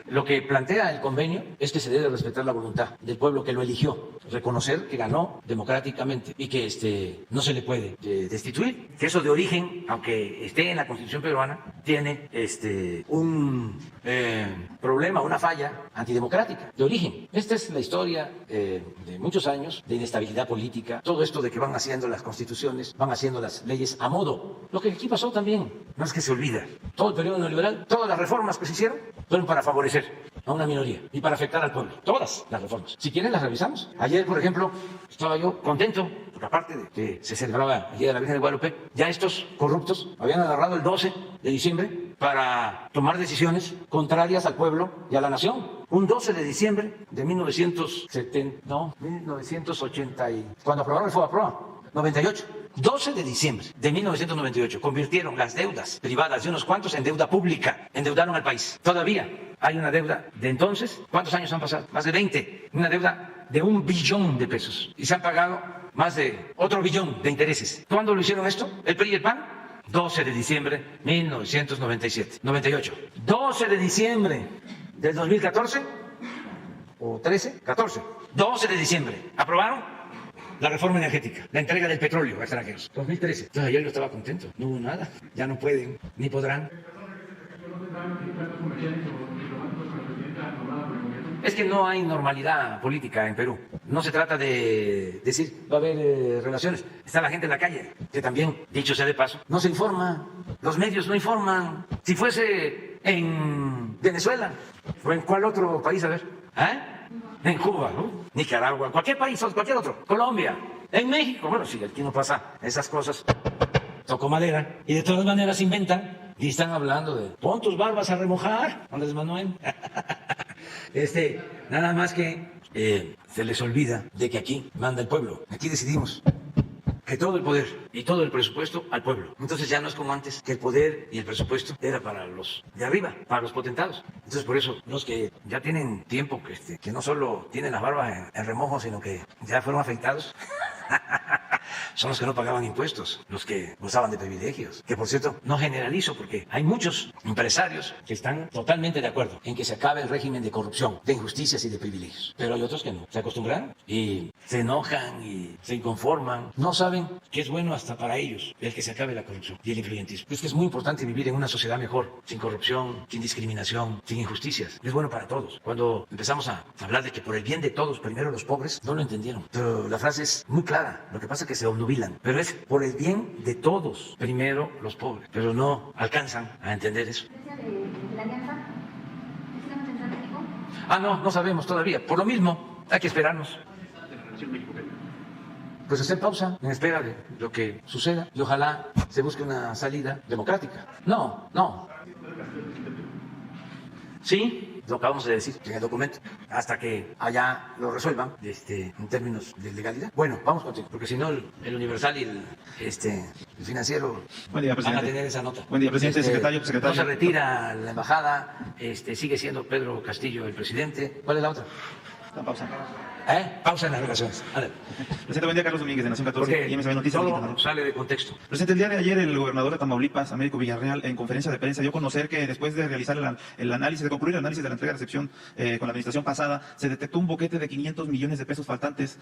Lo que plantea el convenio es que se debe respetar la voluntad del pueblo que lo eligió, reconocer que ganó democráticamente y que no se le puede destituir. Que eso de origen, aunque esté en la Constitución peruana, tiene un problema, una falla antidemocrática de origen. Esta es la historia de muchos años de inestabilidad política. Todo esto de que van haciendo las constituciones, van haciendo las leyes a modo. Lo que aquí pasó también, no es que se olvide. Todo el periodo neoliberal, todas las reformas que se hicieron fueron para favorecer a una minoría y para afectar al pueblo. Todas las reformas. Si quieren las revisamos. Ayer, por ejemplo, estaba yo contento, porque aparte de que se celebraba el Día de la Virgen de Guadalupe, ya estos corruptos habían agarrado el 12 de diciembre para tomar decisiones contrarias al pueblo y a la nación. Un 12 de diciembre de 1980, cuando aprobaron el FOBAPROA, 98. 12 de diciembre de 1998 convirtieron las deudas privadas de unos cuantos en deuda pública, endeudaron al país. Todavía hay una deuda de entonces. ¿Cuántos años han pasado? Más de 20. Una deuda de 1 billón de pesos. Y se han pagado más de otro billón de intereses. ¿Cuándo lo hicieron esto? ¿El PRI y el PAN? 12 de diciembre 1997, 98. 12 de diciembre del 2014 o 13, 14. 12 de diciembre. ¿Aprobaron? La reforma energética, la entrega del petróleo a extranjeros. 2013. Entonces ayer yo estaba contento. No hubo nada. Ya no pueden, ni podrán. Es que no hay normalidad política en Perú. No se trata de decir va a haber relaciones. Está la gente en la calle, que también, dicho sea de paso, no se informa. Los medios no informan. Si fuese en Venezuela o en cuál otro país, a ver, en Cuba, ¿no? Nicaragua, cualquier país o cualquier otro, Colombia, en México, bueno, si aquí no pasa esas cosas, toco madera, y de todas maneras inventan y están hablando de pon tus barbas a remojar, Andrés Manuel. Nada más que se les olvida de que aquí manda el pueblo, aquí decidimos que todo el poder y todo el presupuesto al pueblo. Entonces ya no es como antes, que el poder y el presupuesto era para los de arriba, para los potentados. Entonces por eso los que ya tienen tiempo, que no solo tienen las barbas en remojo, sino que ya fueron afeitados, son los que no pagaban impuestos, los que gozaban de privilegios. Que por cierto, no generalizo porque hay muchos empresarios que están totalmente de acuerdo en que se acabe el régimen de corrupción, de injusticias y de privilegios. Pero hay otros que no, se acostumbran y se enojan y se inconforman. No saben que es bueno hasta para ellos el que se acabe la corrupción y el influyentismo. Es que es muy importante vivir en una sociedad mejor, sin corrupción, sin discriminación, sin injusticias. Es bueno para todos. Cuando empezamos a hablar de que por el bien de todos, primero los pobres, no lo entendieron. Pero la frase es muy clara. Lo que pasa es que se obnubilan. Pero es por el bien de todos, primero los pobres. Pero no alcanzan a entender eso. ¿De la alianza? ¿Estamos en México? No sabemos todavía. Por lo mismo, hay que esperarnos. Pues está en pausa, en espera de lo que suceda y ojalá se busque una salida democrática. No. Sí, lo acabamos de decir en el documento, hasta que allá lo resuelvan en términos de legalidad. Bueno, vamos contigo, porque si no el Universal y el Financiero Buen día, van a tener esa nota. Buen día, presidente, secretario. No se retira la embajada, sigue siendo Pedro Castillo el presidente. ¿Cuál es la otra? La pausa. Pausa en las relaciones. Presidente, buen día, Carlos Domínguez, de Nación 14 y MSB Noticias. Todo sale de contexto. Presidente, el día de ayer el gobernador de Tamaulipas, Américo Villarreal, en conferencia de prensa dio a conocer que después de realizar el análisis, de concluir el análisis de la entrega-recepción con la administración pasada, se detectó un boquete de 500 millones de pesos faltantes,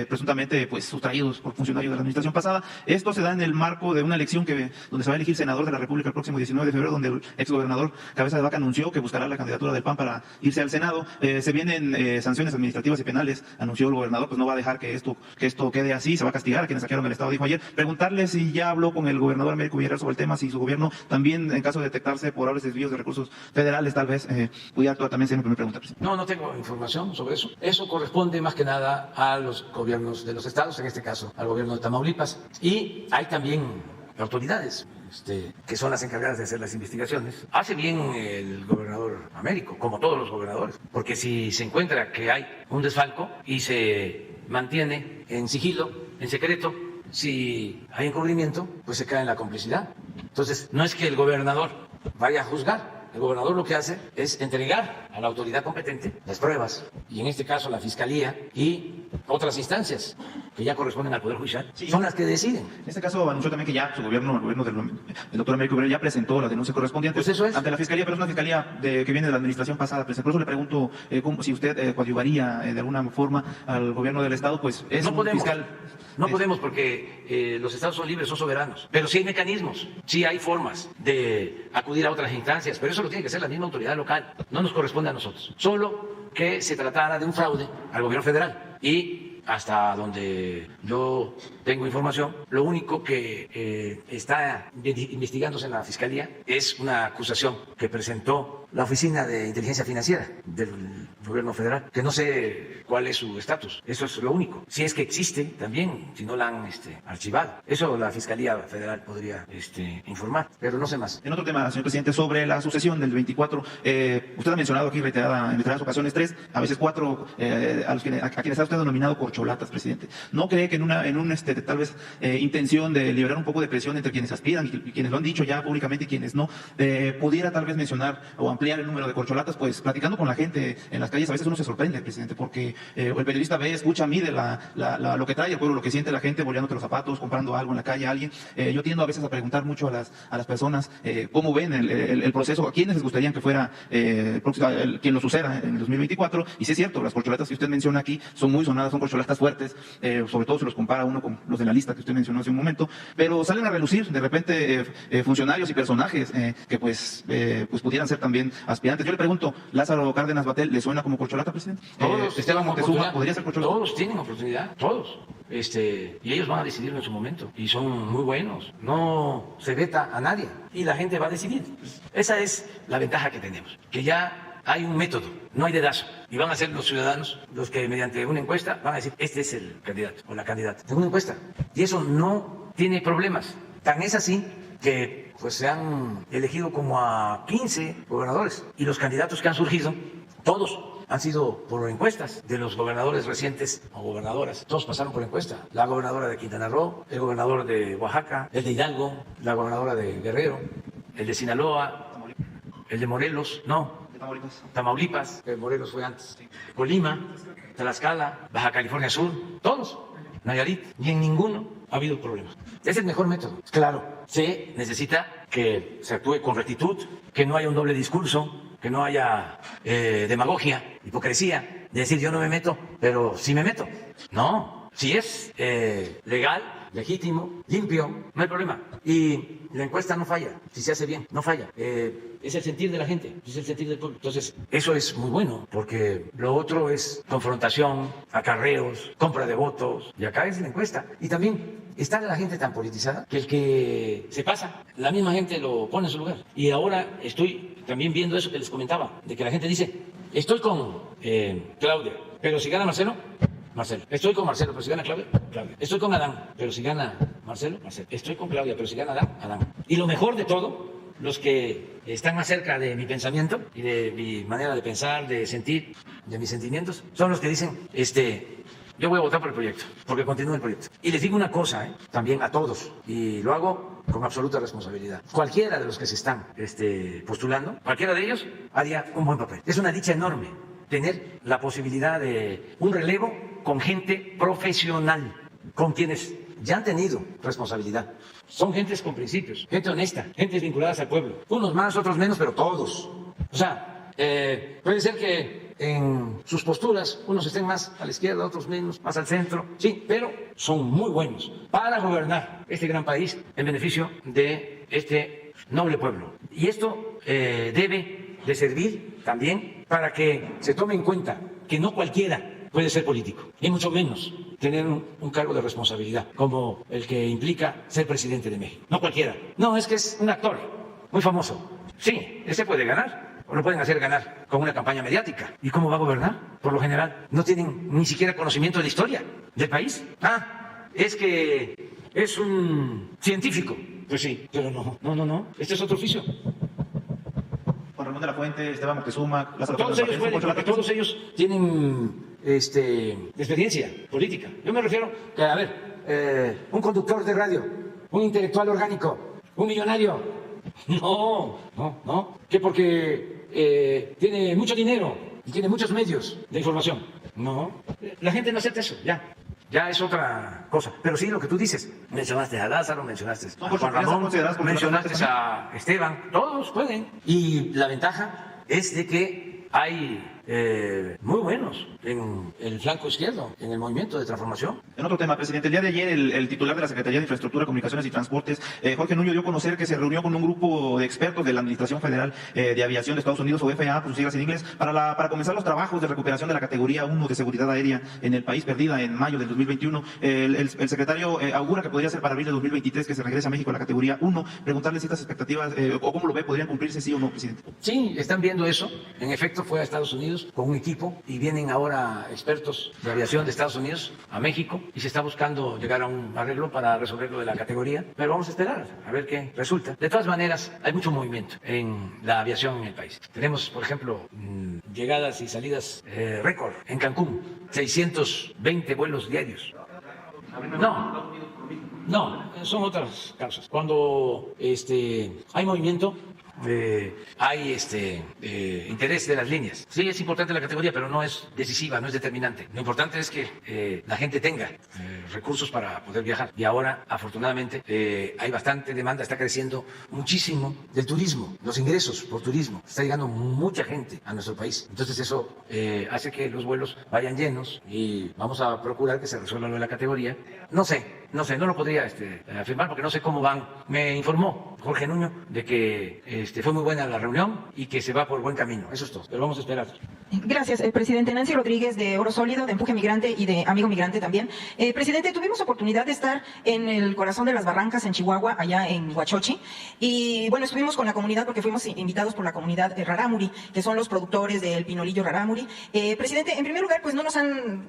presuntamente pues sustraídos por funcionarios de la administración pasada. Esto se da en el marco de una elección donde se va a elegir senador de la República el próximo 19 de febrero, donde el exgobernador Cabeza de Vaca anunció que buscará la candidatura del PAN para irse al Senado. Se vienen sanciones administrativas y penales, anunció el gobernador, pues no va a dejar que esto quede así, se va a castigar a quienes saquearon el Estado, dijo ayer. Preguntarle si ya habló con el gobernador Américo Villarreal sobre el tema, si su gobierno también, en caso de detectarse probables desvíos de recursos federales, tal vez pudiera actuar. También sería mi primera pregunta, presidente. No tengo información sobre eso. Eso corresponde más que nada a los gobiernos de los estados, en este caso al gobierno de Tamaulipas. Y hay también autoridades que son las encargadas de hacer las investigaciones. Hace bien el gobernador Américo, como todos los gobernadores, porque si se encuentra que hay un desfalco y se mantiene en sigilo, en secreto, si hay encubrimiento, pues se cae en la complicidad. Entonces, no es que el gobernador vaya a juzgar. El gobernador lo que hace es entregar a la autoridad competente las pruebas, y en este caso la Fiscalía y otras instancias que ya corresponden al Poder Judicial, son las que deciden. En este caso anunció también que ya su gobierno, el gobierno del doctor Américo Villarreal, ya presentó la denuncia correspondiente pues eso es ante la Fiscalía, pero es una Fiscalía que viene de la administración pasada. Por eso le pregunto si usted coadyuvaría de alguna forma al gobierno del Estado, pues es no un podemos. fiscal. No podemos porque los estados son libres, son soberanos. Pero sí hay mecanismos, sí hay formas de acudir a otras instancias, pero eso lo tiene que hacer la misma autoridad local. No nos corresponde a nosotros. Solo que se tratara de un fraude al gobierno federal. Y hasta donde yo tengo información, lo único que está investigándose en la Fiscalía es una acusación que presentó la Oficina de Inteligencia Financiera del gobierno federal, que no sé cuál es su estatus. Eso es lo único. Si es que existe también, si no la han archivado. Eso la Fiscalía Federal podría informar, pero no sé más. En otro tema, señor presidente, sobre la sucesión del 24, usted ha mencionado aquí en reiteradas ocasiones 3, a veces 4, a quienes ha usted denominado corcholatas. corcholatas, presidente. ¿No cree que en un tal vez intención de liberar un poco de presión entre quienes aspiran y quienes lo han dicho ya públicamente y quienes no, pudiera tal vez mencionar o ampliar el número de corcholatas? Pues platicando con la gente en las calles a veces uno se sorprende, presidente, porque el periodista ve, escucha, mide lo que trae el pueblo, lo que siente la gente, boleándote los zapatos, comprando algo en la calle a alguien. Yo tiendo a veces a preguntar mucho a las personas cómo ven el proceso, a quiénes les gustaría que fuera quien lo suceda en el 2024. Y sí es cierto, las corcholatas que usted menciona aquí son muy sonadas, son corcholatas fuertes, sobre todo si los compara uno con los de la lista que usted mencionó hace un momento, pero salen a relucir de repente funcionarios y personajes que pues pudieran ser también aspirantes. Yo le pregunto, ¿Lázaro Cárdenas Batel le suena como corcholata, presidente? Todos Esteban Moctezuma podría ser corcholata. Todos tienen oportunidad, todos. Y ellos van a decidirlo en su momento. Y son muy buenos. No se veta a nadie. Y la gente va a decidir. Esa es la ventaja que tenemos. Que ya hay un método, no hay dedazo. Y van a ser los ciudadanos los que mediante una encuesta van a decir, este es el candidato o la candidata. En una encuesta. Y eso no tiene problemas. Tan es así que pues se han elegido como a 15 gobernadores. Y los candidatos que han surgido, todos han sido por encuestas de los gobernadores recientes o gobernadoras. Todos pasaron por encuesta. La gobernadora de Quintana Roo, el gobernador de Oaxaca, el de Hidalgo, la gobernadora de Guerrero, el de Sinaloa, el de Morelos, Tamaulipas, Morelos fue antes, Colima, Tlaxcala, Baja California Sur, todos, Nayarit, y en ninguno ha habido problemas. Es el mejor método. Claro, se necesita que se actúe con rectitud, que no haya un doble discurso, que no haya demagogia, hipocresía, de decir yo no me meto, pero sí me meto. No, si es legal, legítimo, limpio, no hay problema. Y la encuesta no falla, si se hace bien, no falla. Es el sentir de la gente, es el sentir del pueblo. Entonces, eso es muy bueno, porque lo otro es confrontación, acarreos, compra de votos, y acá es la encuesta. Y también está la gente tan politizada que el que se pasa, la misma gente lo pone en su lugar. Y ahora estoy también viendo eso que les comentaba, de que la gente dice, estoy con Claudia, pero si gana Marcelo, Marcelo. Estoy con Marcelo, pero si gana Claudia, Claudia. Estoy con Adán, pero si gana Marcelo, Marcelo. Estoy con Claudia, pero si gana Adán, Adán. Y lo mejor de todo, los que están más cerca de mi pensamiento y de mi manera de pensar, de sentir, de mis sentimientos, son los que dicen, yo voy a votar por el proyecto, porque continúa el proyecto. Y les digo una cosa, también a todos, y lo hago con absoluta responsabilidad. Cualquiera de los que se están postulando, cualquiera de ellos haría un buen papel. Es una dicha enorme tener la posibilidad de un relevo con gente profesional, con quienes ya han tenido responsabilidad. Son gentes con principios, gente honesta, gentes vinculadas al pueblo. Unos más, otros menos, pero todos. O sea, puede ser que en sus posturas unos estén más a la izquierda, otros menos, más al centro. Sí, pero son muy buenos para gobernar este gran país en beneficio de este noble pueblo. Y esto debe de servir también para que se tome en cuenta que no cualquiera puede ser político, y mucho menos tener un cargo de responsabilidad como el que implica ser presidente de México. No cualquiera. No, es que es un actor muy famoso. Sí, ese puede ganar, o lo pueden hacer ganar con una campaña mediática. ¿Y cómo va a gobernar? Por lo general, no tienen ni siquiera conocimiento de la historia del país. Es que es un científico. Pues sí, pero no. Este es otro oficio. Juan Ramón de la Fuente, Esteban Moctezuma, Lázaro Todos ellos pueden, porque todos ellos tienen experiencia política. Yo me refiero que, a ver, un conductor de radio, un intelectual orgánico, un millonario. No. Que porque tiene mucho dinero y tiene muchos medios de información. No. La gente no acepta eso, ya es otra cosa. Pero sí, lo que tú dices, mencionaste a Lázaro, mencionaste a Juan Ramón, mencionaste a Esteban, todos pueden. Y la ventaja es de que hay muy buenos en el flanco izquierdo, en el movimiento de transformación. En otro tema, presidente, el día de ayer el titular de la Secretaría de Infraestructura, Comunicaciones y Transportes, Jorge Nuño, dio a conocer que se reunió con un grupo de expertos de la Administración Federal de Aviación de Estados Unidos, o FAA, por sus siglas en inglés, para comenzar los trabajos de recuperación de la categoría 1 de seguridad aérea en el país, perdida en mayo del 2021. El secretario augura que podría ser para abril de 2023 que se regrese a México a la categoría 1. Preguntarle si estas expectativas, o cómo lo ve, podrían cumplirse, sí o no, presidente. Sí, están viendo eso. En efecto, fue a Estados Unidos Unidos con un equipo y vienen ahora expertos de aviación de Estados Unidos a México y se está buscando llegar a un arreglo para resolver lo de la categoría, pero vamos a esperar a ver qué resulta. De todas maneras, hay mucho movimiento en la aviación en el país. Tenemos, por ejemplo, llegadas y salidas récord en Cancún, 620 vuelos diarios. No, son otras causas. Cuando hay movimiento, hay interés de las líneas. Sí, es importante la categoría, pero no es decisiva, no es determinante. Lo importante es que la gente tenga recursos para poder viajar. Y ahora, afortunadamente, hay bastante demanda, está creciendo muchísimo del turismo, los ingresos por turismo. Está llegando mucha gente a nuestro país. Entonces eso hace que los vuelos vayan llenos y vamos a procurar que se resuelva lo de la categoría. No lo podría afirmar porque no sé cómo van. Me informó Jorge Nuño de que fue muy buena la reunión y que se va por buen camino. Eso es todo, pero vamos a esperar. Gracias, presidente. Nancy Rodríguez, de Oro Sólido, de Empuje Migrante y de Amigo Migrante también. Presidente, tuvimos oportunidad de estar en el corazón de las barrancas en Chihuahua, allá en Huachochi, y bueno, estuvimos con la comunidad porque fuimos invitados por la comunidad Rarámuri, que son los productores del pinolillo Rarámuri. Presidente, en primer lugar, pues no nos han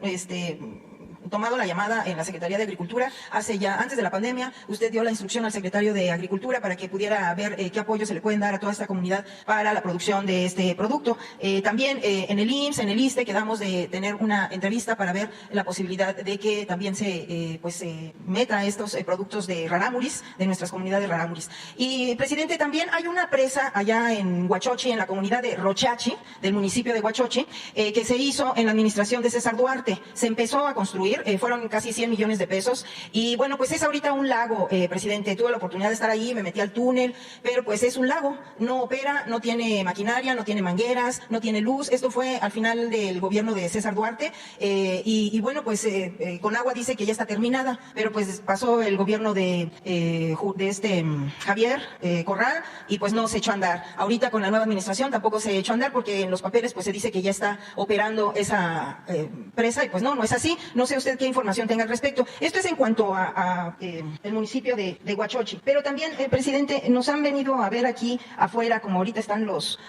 tomado la llamada en la Secretaría de Agricultura antes de la pandemia. Usted dio la instrucción al secretario de Agricultura para que pudiera ver qué apoyo se le pueden dar a toda esta comunidad para la producción de este producto. También en el IMSS, en el ISSSTE, quedamos de tener una entrevista para ver la posibilidad de que también se meta estos productos de rarámuris, de nuestras comunidades rarámuris. Y, presidente, también hay una presa allá en Huachochi, en la comunidad de Rochachi, del municipio de Huachochi, que se hizo en la administración de César Duarte. Se empezó a construir, fueron casi 100 millones de pesos, y bueno, pues es ahorita un lago, presidente. Tuve la oportunidad de estar ahí, me metí al túnel, pero pues es un lago, no opera, no tiene maquinaria, no tiene mangueras, no tiene luz. Esto fue al final del gobierno de César Duarte, y bueno, pues Conagua dice que ya está terminada, pero pues pasó el gobierno de Javier Corral, y pues no se echó a andar. Ahorita con la nueva administración tampoco se echó a andar, porque en los papeles pues se dice que ya está operando esa presa, y pues no es así. No sé usted qué información tenga al respecto. Esto es en cuanto a el municipio de Huachochi. Pero también, presidente, nos han venido a ver aquí afuera, como ahorita están los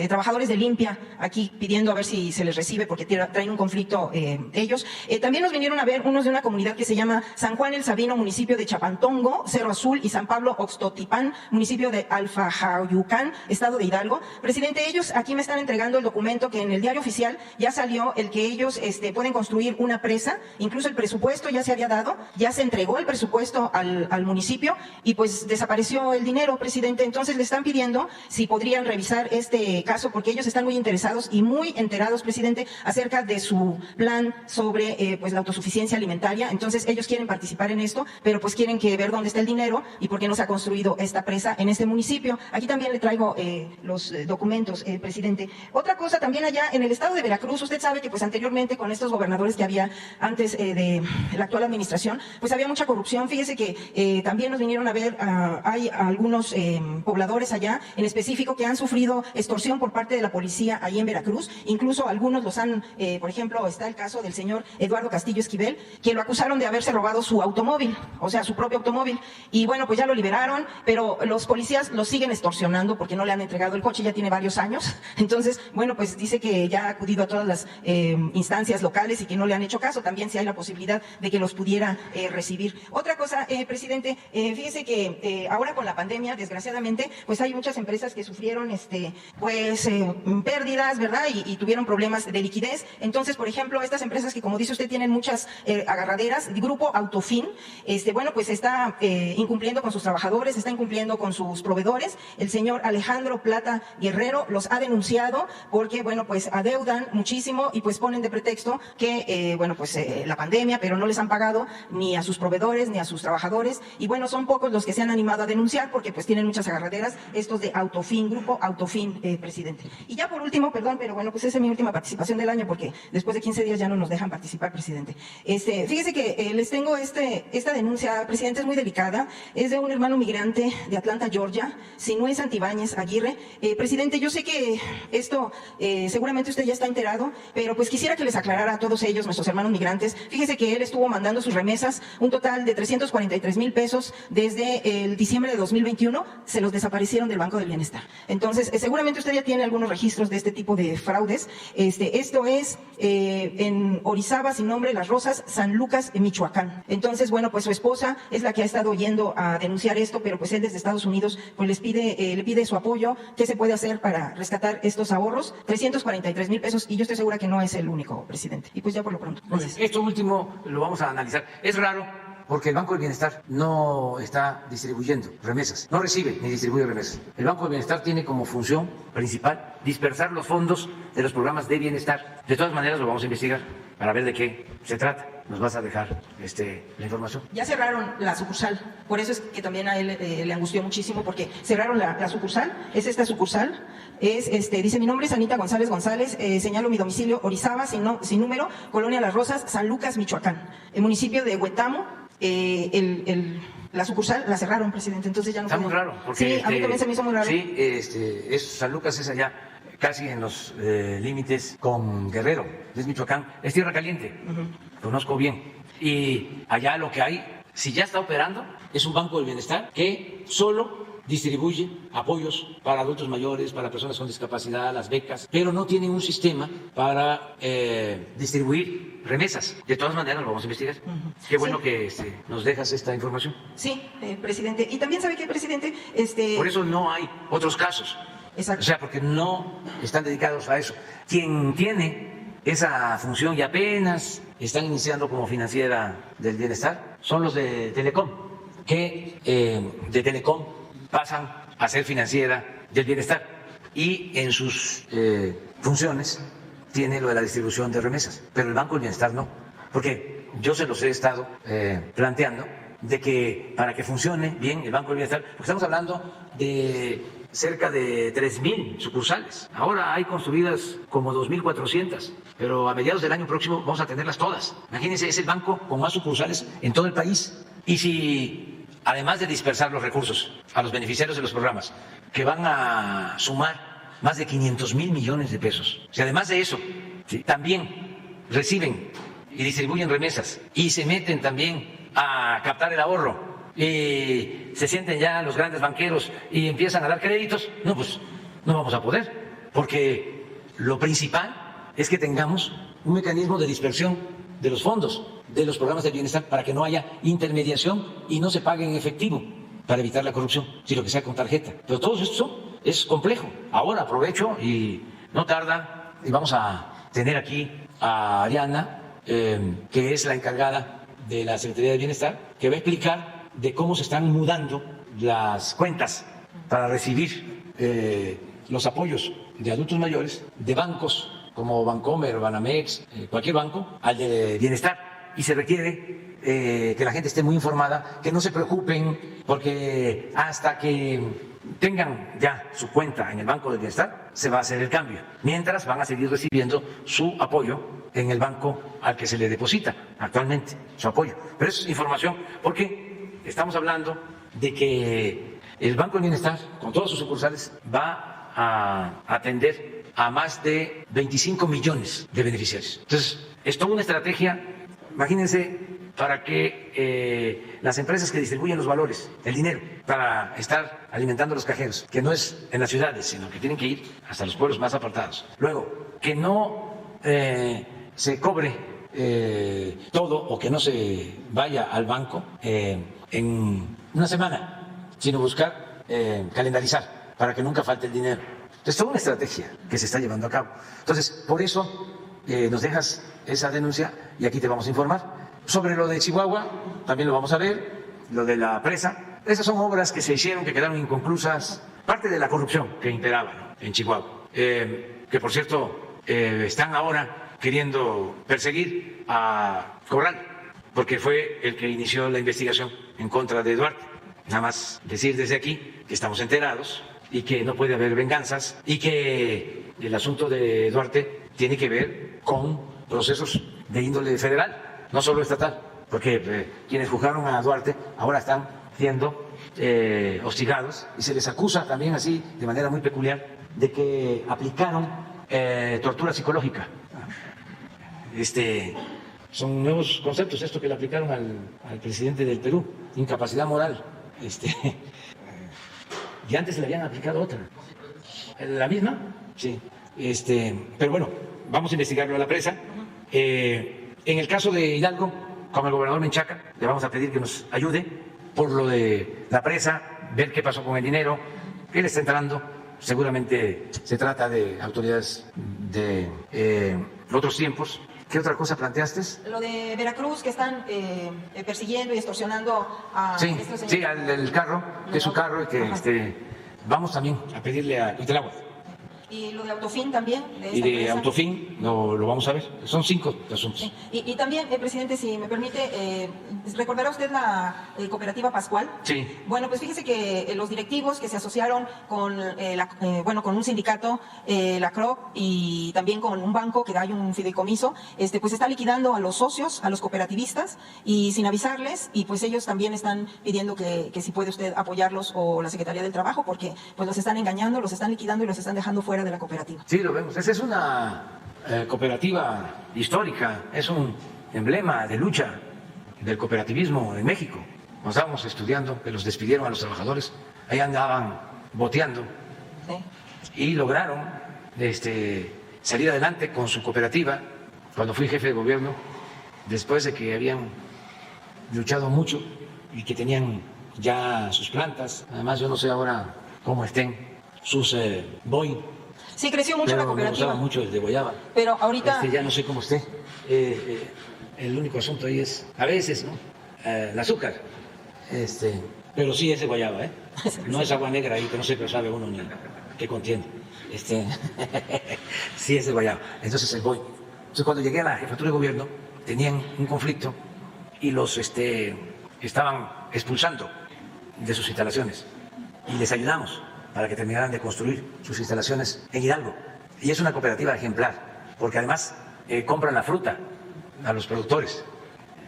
trabajadores de limpia aquí pidiendo a ver si se les recibe, porque traen un conflicto ellos. También nos vinieron a ver unos de una comunidad que se llama San Juan el Sabino, municipio de Chapantongo, Cerro Azul, y San Pablo Oxtotipán, municipio de Alfajayucán, estado de Hidalgo. Presidente, ellos aquí me están entregando el documento que en el diario oficial ya salió, el que ellos pueden construir una presa. Incluso el presupuesto ya se había dado, ya se entregó el presupuesto al municipio, y pues desapareció el dinero, presidente. Entonces le están pidiendo si podrían revisar este caso, porque ellos están muy interesados y muy enterados, presidente, acerca de su plan sobre pues la autosuficiencia alimentaria. Entonces ellos quieren participar en esto, pero pues quieren ver dónde está el dinero y por qué no se ha construido esta presa en este municipio. Aquí también le traigo los documentos, presidente. Otra cosa, también allá en el estado de Veracruz, usted sabe que pues anteriormente, con estos gobernadores que había antes de la actual administración, pues había mucha corrupción. Fíjese que también nos vinieron a ver, hay algunos pobladores allá en específico que han sufrido extorsión por parte de la policía ahí en Veracruz. Incluso algunos los han, por ejemplo, está el caso del señor Eduardo Castillo Esquivel, que lo acusaron de haberse robado su automóvil, o sea, su propio automóvil. Y bueno, pues ya lo liberaron, pero los policías lo siguen extorsionando porque no le han entregado el coche, ya tiene varios años. Entonces, bueno, pues dice que ya ha acudido a todas las instancias locales y que no le han hecho caso. También si hay la posibilidad de que los pudiera recibir. Otra cosa, presidente, fíjese que ahora con la pandemia, desgraciadamente, pues hay muchas empresas que sufrieron pérdidas, ¿verdad? Y tuvieron problemas de liquidez. Entonces, por ejemplo, estas empresas que, como dice usted, tienen muchas agarraderas, el grupo Autofin, bueno, pues está incumpliendo con sus trabajadores, está incumpliendo con sus proveedores. El señor Alejandro Plata Guerrero los ha denunciado porque, bueno, pues adeudan muchísimo y pues ponen de pretexto que, bueno, pues la pandemia, pero no les han pagado ni a sus proveedores ni a sus trabajadores. Y bueno, son pocos los que se han animado a denunciar porque pues tienen muchas agarraderas, estos de Autofin, grupo Autofin, presidente. Y ya por último, perdón, pero bueno, pues esa es mi última participación del año porque después de 15 días ya no nos dejan participar, presidente. Fíjese que les tengo esta denuncia, presidente, es muy delicada. Es de un hermano migrante de Atlanta, Georgia, Sinué Santibáñez Aguirre. Presidente, yo sé que esto seguramente usted ya está enterado, pero pues quisiera que les aclarara a todos ellos, nuestros los hermanos migrantes. Fíjese que él estuvo mandando sus remesas, un total de 343,000 pesos desde el diciembre de 2021, se los desaparecieron del Banco del Bienestar. Entonces, seguramente usted ya tiene algunos registros de este tipo de fraudes. Esto es en Orizaba, sin nombre, Las Rosas, San Lucas, en Michoacán. Entonces, bueno, pues su esposa es la que ha estado yendo a denunciar esto, pero pues él desde Estados Unidos pues le pide su apoyo. ¿Qué se puede hacer para rescatar estos ahorros? 343,000 pesos, y yo estoy segura que no es el único, presidente. Y pues ya por lo pronto. Gracias. Esto último lo vamos a analizar. Es raro porque el Banco del Bienestar no está distribuyendo remesas, no recibe ni distribuye remesas. El Banco del Bienestar tiene como función principal dispersar los fondos de los programas de bienestar. De todas maneras lo vamos a investigar para ver de qué se trata. Nos vas a dejar la información. Ya cerraron la sucursal, por eso es que también a él le angustió muchísimo, porque cerraron la sucursal, es esta sucursal, dice: mi nombre es Anita González González, señalo mi domicilio, Orizaba, sin número, Colonia Las Rosas, San Lucas, Michoacán, el municipio de Huetamo. La sucursal la cerraron, presidente, entonces ya no. Está muy raro. Porque sí, a mí también se me hizo muy raro. Sí, San Lucas es allá, casi en los límites con Guerrero, es Michoacán, es tierra caliente, conozco bien. Y allá lo que hay, si ya está operando, es un Banco del Bienestar que solo distribuye apoyos para adultos mayores, para personas con discapacidad, las becas, pero no tiene un sistema para distribuir remesas. De todas maneras lo vamos a investigar. Qué bueno que nos dejas esta información. Sí, presidente. Y también sabe que, presidente, Por eso no hay otros casos. Exacto. O sea, porque no están dedicados a eso. Quien tiene esa función y apenas están iniciando como financiera del bienestar son los de Telecom, que de Telecom pasan a ser financiera del bienestar y en sus funciones tiene lo de la distribución de remesas, pero el Banco del Bienestar no, porque yo se los he estado planteando de que para que funcione bien el Banco del Bienestar, porque estamos hablando de cerca de 3,000 sucursales. Ahora hay construidas como 2,400, pero a mediados del año próximo vamos a tenerlas todas. Imagínense, es el banco con más sucursales en todo el país. Y si, además de dispersar los recursos a los beneficiarios de los programas, que van a sumar más de 500,000 millones de pesos, si además de eso también reciben y distribuyen remesas y se meten también a captar el ahorro, y se sienten ya los grandes banqueros y empiezan a dar créditos, no, pues no vamos a poder, porque lo principal es que tengamos un mecanismo de dispersión de los fondos de los programas de bienestar para que no haya intermediación y no se pague en efectivo para evitar la corrupción, sino que sea con tarjeta. Pero todo esto es complejo. Ahora aprovecho y no tarda y vamos a tener aquí a Ariana, que es la encargada de la Secretaría de Bienestar, que va a explicar de cómo se están mudando las cuentas para recibir los apoyos de adultos mayores de bancos como Bancomer, Banamex, cualquier banco, al de bienestar. Y se requiere que la gente esté muy informada, que no se preocupen, porque hasta que tengan ya su cuenta en el Banco del Bienestar, se va a hacer el cambio. Mientras van a seguir recibiendo su apoyo en el banco al que se le deposita actualmente su apoyo. Pero es información porque estamos hablando de que el Banco del Bienestar, con todas sus sucursales, va a atender a más de 25 millones de beneficiarios. Entonces, es toda una estrategia, imagínense, para que las empresas que distribuyen los valores, el dinero, para estar alimentando a los cajeros, que no es en las ciudades, sino que tienen que ir hasta los pueblos más apartados. Luego, que no se cobre todo o que no se vaya al banco en una semana, sino buscar calendarizar para que nunca falte el dinero. Es toda una estrategia que se está llevando a cabo. Entonces, por eso nos dejas esa denuncia y aquí te vamos a informar. Sobre lo de Chihuahua, también lo vamos a ver, lo de la presa. Esas son obras que se hicieron, que quedaron inconclusas, parte de la corrupción que imperaba, ¿no?, en Chihuahua, que por cierto están ahora queriendo perseguir a Corral, porque fue el que inició la investigación en contra de Duarte. Nada más decir desde aquí que estamos enterados y que no puede haber venganzas y que el asunto de Duarte tiene que ver con procesos de índole federal, no solo estatal, porque quienes juzgaron a Duarte ahora están siendo hostigados y se les acusa también así de manera muy peculiar de que aplicaron tortura psicológica Son nuevos conceptos, esto que le aplicaron al presidente del Perú, incapacidad moral. Y antes le habían aplicado otra. ¿La misma? Sí. Pero bueno, vamos a investigarlo a la presa. En el caso de Hidalgo, como el gobernador Menchaca, le vamos a pedir que nos ayude por lo de la presa, ver qué pasó con el dinero, qué le está entrando. Seguramente se trata de autoridades de otros tiempos. ¿Qué otra cosa planteaste? Lo de Veracruz, que están persiguiendo y extorsionando a Sí, estos señores. sí, al carro, que es su carro, y que vamos también a pedirle a Cuitlagua. Y lo de Autofin también. Y esta de empresa. Autofin lo vamos a ver. Son 5 asuntos. Sí. Y también, presidente, si me permite, ¿recordará usted la cooperativa Pascual? Sí. Bueno, pues fíjese que los directivos que se asociaron con, con un sindicato, la CROP, y también con un banco que hay un fideicomiso, pues está liquidando a los socios, a los cooperativistas, y sin avisarles, y pues ellos también están pidiendo que si puede usted apoyarlos o la Secretaría del Trabajo, porque pues los están engañando, los están liquidando y los están dejando fuera de la cooperativa. Sí, lo vemos. Esa es una cooperativa histórica, es un emblema de lucha del cooperativismo en México. Cuando estábamos estudiando, que los despidieron a los trabajadores, ahí andaban boteando y lograron salir adelante con su cooperativa. Cuando fui jefe de gobierno, después de que habían luchado mucho y que tenían ya sus plantas, además yo no sé ahora cómo estén sus Boeing. Sí, creció mucho pero la cooperativa. Me gustaba mucho el de Guayaba. Pero ahorita... Ya no sé cómo esté. El único asunto ahí es, a veces, ¿no? El azúcar. Pero sí es de Guayaba, ¿eh? No es agua negra ahí, que no sé, pero sabe uno ni qué contiene. Sí es de Guayaba. Entonces el Boeing. Entonces cuando llegué a la jefatura de gobierno, tenían un conflicto y los estaban expulsando de sus instalaciones. Y les ayudamos para que terminaran de construir sus instalaciones en Hidalgo. Y es una cooperativa ejemplar, porque además compran la fruta a los productores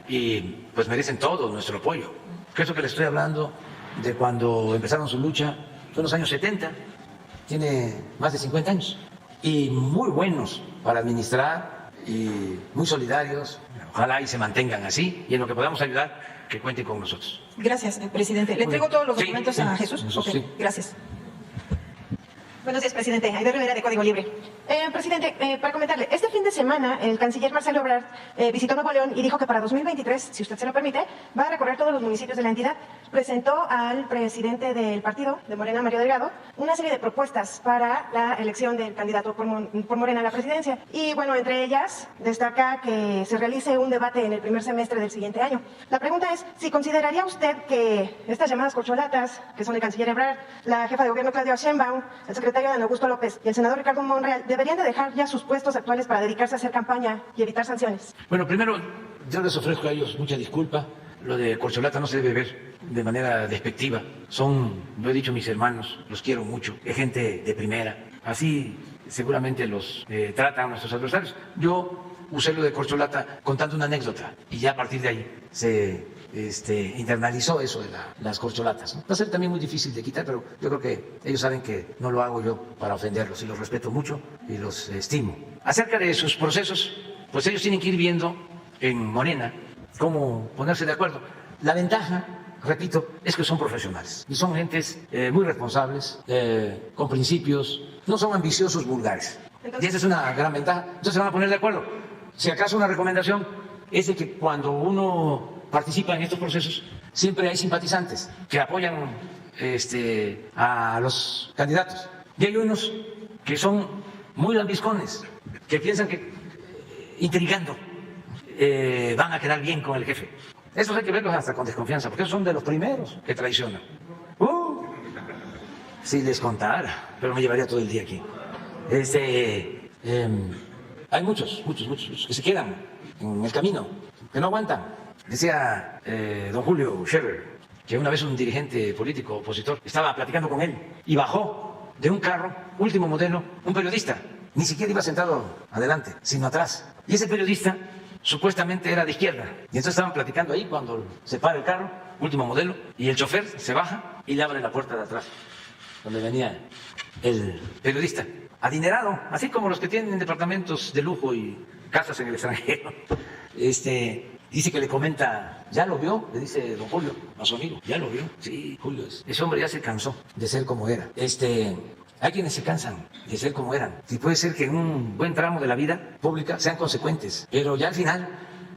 y pues merecen todo nuestro apoyo. Que eso que les estoy hablando de cuando empezaron su lucha fue en los años 70, tiene más de 50 años, y muy buenos para administrar y muy solidarios. Ojalá y se mantengan así, y en lo que podamos ayudar, que cuenten con nosotros. Gracias, presidente. ¿Le entrego todos los documentos a Jesús? Sí. Gracias. Buenos días, presidente. Aide Rivera, de Código Libre. Presidente, para comentarle, este fin de semana el canciller Marcelo Ebrard visitó Nuevo León y dijo que para 2023, si usted se lo permite, va a recorrer todos los municipios de la entidad. Presentó al presidente del partido, de Morena, Mario Delgado, una serie de propuestas para la elección del candidato por Morena a la presidencia. Y bueno, entre ellas destaca que se realice un debate en el primer semestre del siguiente año. La pregunta es, si consideraría usted que estas llamadas corcholatas, que son el canciller Ebrard, la jefa de gobierno Claudia Sheinbaum, el secretario Dan Augusto López y el senador Ricardo Monreal, deberían de dejar ya sus puestos actuales para dedicarse a hacer campaña y evitar sanciones. Bueno, primero, yo les ofrezco a ellos mucha disculpa. Lo de corcholata no se debe ver de manera despectiva. Lo he dicho, mis hermanos, los quiero mucho, es gente de primera. Así seguramente los tratan nuestros adversarios. Yo usé lo de corcholata contando una anécdota y ya a partir de ahí se internalizó eso de las corcholatas, ¿no? Va a ser también muy difícil de quitar, pero yo creo que ellos saben que no lo hago yo para ofenderlos, y los respeto mucho y los estimo. Acerca de sus procesos, pues ellos tienen que ir viendo en Morena cómo ponerse de acuerdo. La ventaja, repito, es que son profesionales y son gentes muy responsables, con principios, no son ambiciosos vulgares. Y esa es una gran ventaja. Entonces se van a poner de acuerdo. Si acaso una recomendación es de que cuando uno participa en estos procesos, siempre hay simpatizantes que apoyan a los candidatos. Y hay unos que son muy lambiscones, que piensan que intrigando van a quedar bien con el jefe. Esos hay que verlos hasta con desconfianza, porque esos son de los primeros que traicionan. Si les contara, pero me llevaría todo el día aquí. Hay muchos que se quedan en el camino, que no aguantan. Decía don Julio Scherer que una vez un dirigente político opositor estaba platicando con él y bajó de un carro, último modelo, un periodista. Ni siquiera iba sentado adelante, sino atrás. Y ese periodista supuestamente era de izquierda. Y entonces estaban platicando ahí cuando se para el carro, último modelo, y el chofer se baja y le abre la puerta de atrás, donde venía el periodista. Adinerado, así como los que tienen departamentos de lujo y casas en el extranjero. Dice que le comenta, ya lo vio, le dice don Julio a su amigo, ya lo vio. Sí, Julio, ese hombre ya se cansó de ser como era. Hay quienes se cansan de ser como eran. Y puede ser que en un buen tramo de la vida pública sean consecuentes, pero ya al final,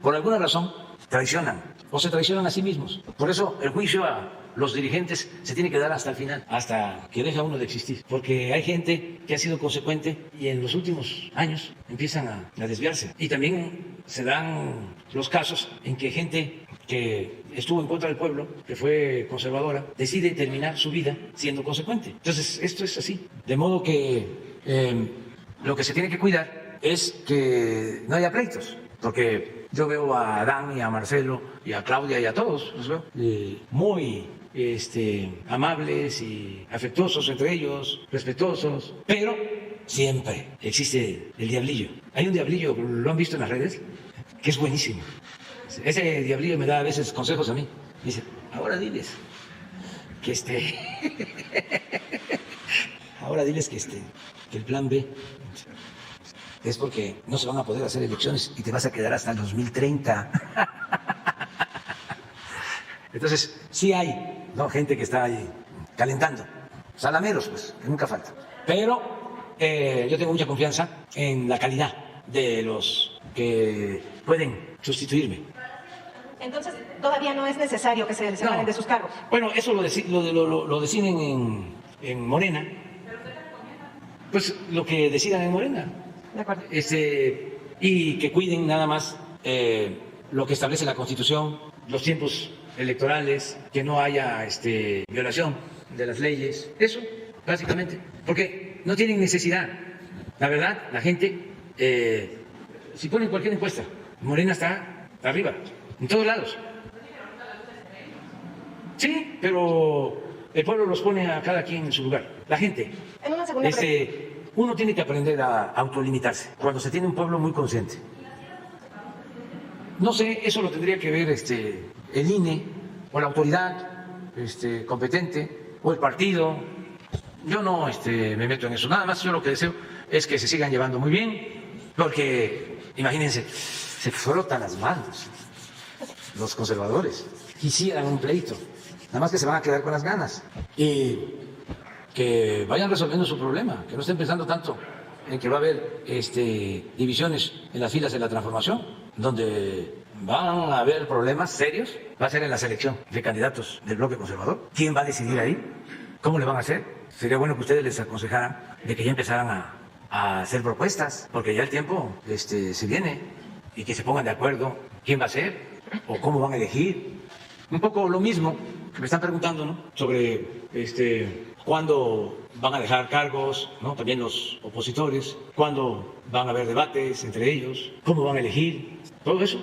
por alguna razón, traicionan o se traicionan a sí mismos. Por eso el juicio a los dirigentes se tiene que dar hasta el final, hasta que deja uno de existir. Porque hay gente que ha sido consecuente y en los últimos años empiezan a desviarse. Y también se dan los casos en que gente que estuvo en contra del pueblo, que fue conservadora, decide terminar su vida siendo consecuente. Entonces, esto es así. De modo que lo que se tiene que cuidar es que no haya pleitos, porque yo veo a Adán y a Marcelo y a Claudia y a todos, los veo muy amables y afectuosos entre ellos, respetuosos, pero siempre existe el diablillo. Hay un diablillo, ¿lo han visto en las redes? Que es buenísimo. Ese diablillo me da a veces consejos a mí. Dice, ahora diles que ahora diles que el plan B es porque no se van a poder hacer elecciones y te vas a quedar hasta el 2030. Entonces, sí hay gente que está ahí calentando. Salameros, pues, que nunca falta. Pero yo tengo mucha confianza en la calidad de los que pueden sustituirme. Entonces, todavía no es necesario que se separen de sus cargos. Bueno, eso lo deciden en Morena. Pues lo que decidan en Morena. De acuerdo. Y que cuiden nada más lo que establece la Constitución, los tiempos electorales, que no haya violación de las leyes. Eso, básicamente. Porque no tienen necesidad. La verdad, la gente, si ponen cualquier encuesta, Morena está arriba, en todos lados. Sí, pero el pueblo los pone a cada quien en su lugar. La gente. En una segunda Uno tiene que aprender a autolimitarse cuando se tiene un pueblo muy consciente. No sé, eso lo tendría que ver el INE o la autoridad competente o el partido. Yo no me meto en eso. Nada más yo lo que deseo es que se sigan llevando muy bien, porque imagínense, se frotan las manos los conservadores. Quisieran un pleito, nada más que se van a quedar con las ganas. Y que vayan resolviendo su problema, que no estén pensando tanto en que va a haber divisiones en las filas de la transformación, donde van a haber problemas serios, va a ser en la selección de candidatos del bloque conservador. ¿Quién va a decidir ahí? ¿Cómo le van a hacer? Sería bueno que ustedes les aconsejaran de que ya empezaran a hacer propuestas, porque ya el tiempo se viene, y que se pongan de acuerdo quién va a ser o cómo van a elegir. Un poco lo mismo que me están preguntando, ¿no? Sobre cuándo van a dejar cargos, ¿no? También los opositores, cuándo van a haber debates entre ellos, cómo van a elegir, todo eso,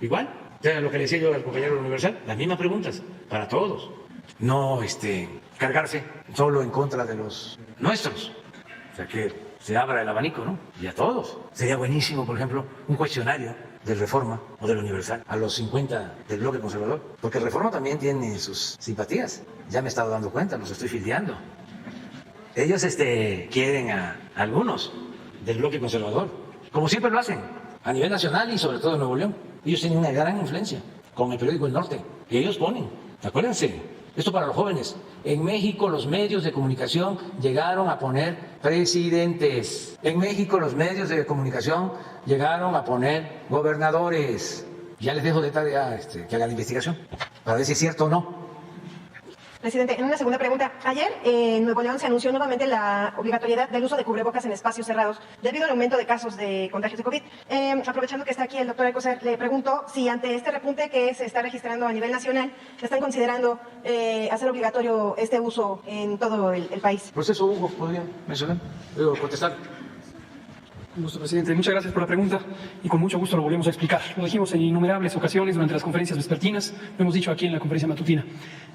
igual. O sea, lo que le decía yo al compañero Universal, las mismas preguntas para todos. No cargarse solo en contra de los nuestros. O sea, que se abra el abanico, ¿no? Y a todos. Sería buenísimo, por ejemplo, un cuestionario del Reforma o del Universal a los 50 del bloque conservador, porque el Reforma también tiene sus simpatías. Ya me he estado dando cuenta, los estoy fildeando. Ellos quieren a algunos del bloque conservador, como siempre lo hacen, a nivel nacional y sobre todo en Nuevo León. Ellos tienen una gran influencia con el periódico El Norte, y ellos ponen, acuérdense, esto para los jóvenes, en México los medios de comunicación llegaron a poner presidentes. En México los medios de comunicación llegaron a poner gobernadores. Ya les dejo de tarea que hagan la investigación para ver si es cierto o no. Presidente, en una segunda pregunta. Ayer en Nuevo León se anunció nuevamente la obligatoriedad del uso de cubrebocas en espacios cerrados debido al aumento de casos de contagios de COVID. Aprovechando que está aquí el doctor Alcocer, le pregunto si ante este repunte que se está registrando a nivel nacional, están considerando hacer obligatorio este uso en todo el país. Pues eso, Hugo, podría mencionar, contestar. Nuestro presidente, muchas gracias por la pregunta y con mucho gusto lo volvemos a explicar. Lo dijimos en innumerables ocasiones durante las conferencias vespertinas, lo hemos dicho aquí en la conferencia matutina.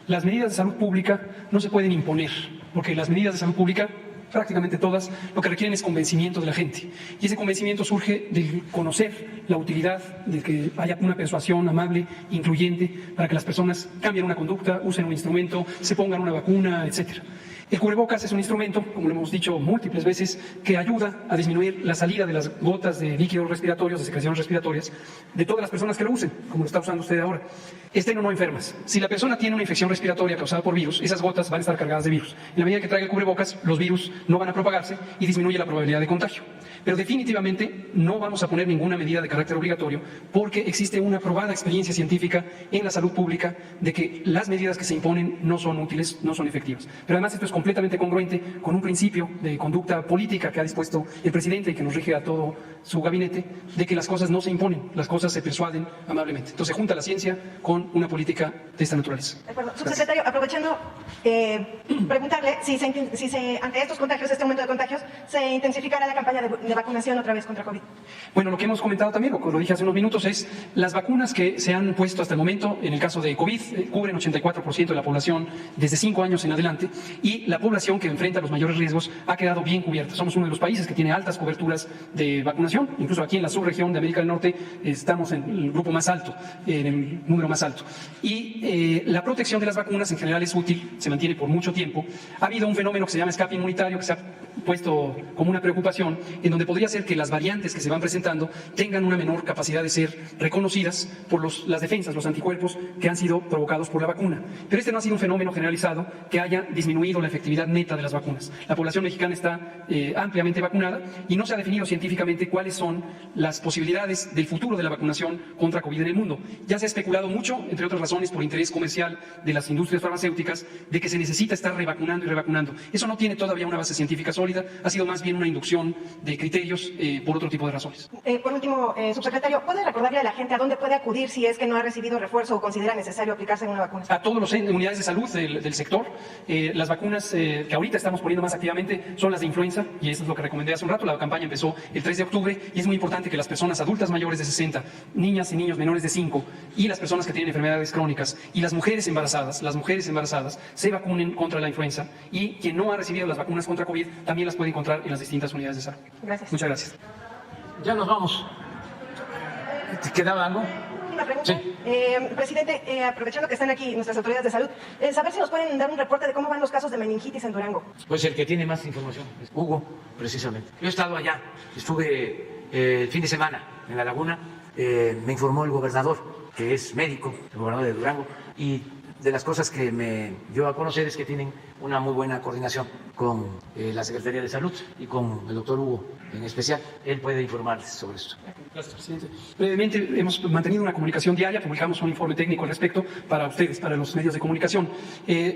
Las medidas de salud pública no se pueden imponer, porque las medidas de salud pública, prácticamente todas, lo que requieren es convencimiento de la gente. Y ese convencimiento surge de conocer la utilidad de que haya una persuasión amable, incluyente, para que las personas cambien una conducta, usen un instrumento, se pongan una vacuna, etcétera. El cubrebocas es un instrumento, como lo hemos dicho múltiples veces, que ayuda a disminuir la salida de las gotas de líquidos respiratorios, de secreciones respiratorias, de todas las personas que lo usen, como lo está usando usted ahora, estén o no enfermas. Si la persona tiene una infección respiratoria causada por virus, esas gotas van a estar cargadas de virus. En la medida que traiga el cubrebocas, los virus no van a propagarse y disminuye la probabilidad de contagio. Pero definitivamente no vamos a poner ninguna medida de carácter obligatorio porque existe una probada experiencia científica en la salud pública de que las medidas que se imponen no son útiles, no son efectivas. Pero además esto es completamente congruente con un principio de conducta política que ha dispuesto el presidente y que nos rige a todo su gabinete, de que las cosas no se imponen, las cosas se persuaden amablemente. Entonces se junta la ciencia con una política de esta naturaleza. De acuerdo. Subsecretario, aprovechando, preguntarle si ante estos contagios, este aumento de contagios, se intensificará la campaña de vacunación otra vez contra COVID. Bueno, lo que hemos comentado también, lo dije hace unos minutos, es las vacunas que se han puesto hasta el momento, en el caso de COVID, cubren 84% de la población desde 5 años en adelante, y la población que enfrenta los mayores riesgos ha quedado bien cubierta. Somos uno de los países que tiene altas coberturas de vacunación, incluso aquí en la subregión de América del Norte estamos en el grupo más alto, en el número más alto. Y la protección de las vacunas en general es útil, se mantiene por mucho tiempo. Ha habido un fenómeno que se llama escape inmunitario, que se ha puesto como una preocupación, en donde podría ser que las variantes que se van presentando tengan una menor capacidad de ser reconocidas por las defensas, los anticuerpos que han sido provocados por la vacuna. Pero este no ha sido un fenómeno generalizado que haya disminuido la efectividad neta de las vacunas. La población mexicana está ampliamente vacunada y no se ha definido científicamente cuáles son las posibilidades del futuro de la vacunación contra COVID en el mundo. Ya se ha especulado mucho, entre otras razones por interés comercial de las industrias farmacéuticas, de que se necesita estar revacunando y revacunando. Eso no tiene todavía una base científica sólida, ha sido más bien una inducción de criterios por otro tipo de razones. Por último, subsecretario, ¿puede recordarle a la gente a dónde puede acudir si es que no ha recibido refuerzo o considera necesario aplicarse una vacuna? A todos los unidades de salud del sector. Las vacunas que ahorita estamos poniendo más activamente son las de influenza, y eso es lo que recomendé hace un rato. La campaña empezó el 3 de octubre y es muy importante que las personas adultas mayores de 60, niñas y niños menores de 5 y las personas que tienen enfermedades crónicas y las mujeres embarazadas se vacunen contra la influenza, y quien no ha recibido las vacunas contra COVID también las puede encontrar en las distintas unidades de salud. Gracias. Muchas gracias. Ya nos vamos. ¿Te quedaba algo? Una pregunta. Sí. Presidente, aprovechando que están aquí nuestras autoridades de salud, saber si nos pueden dar un reporte de cómo van los casos de meningitis en Durango. Pues el que tiene más información es Hugo, precisamente. Yo he estado allá, estuve el fin de semana en La Laguna, me informó el gobernador, que es médico, el gobernador de Durango, y de las cosas que me dio a conocer es que tienen una muy buena coordinación con la Secretaría de Salud y con el doctor Hugo en especial. Él puede informarles sobre esto. Gracias, presidente. Brevemente, hemos mantenido una comunicación diaria, publicamos un informe técnico al respecto para ustedes, para los medios de comunicación.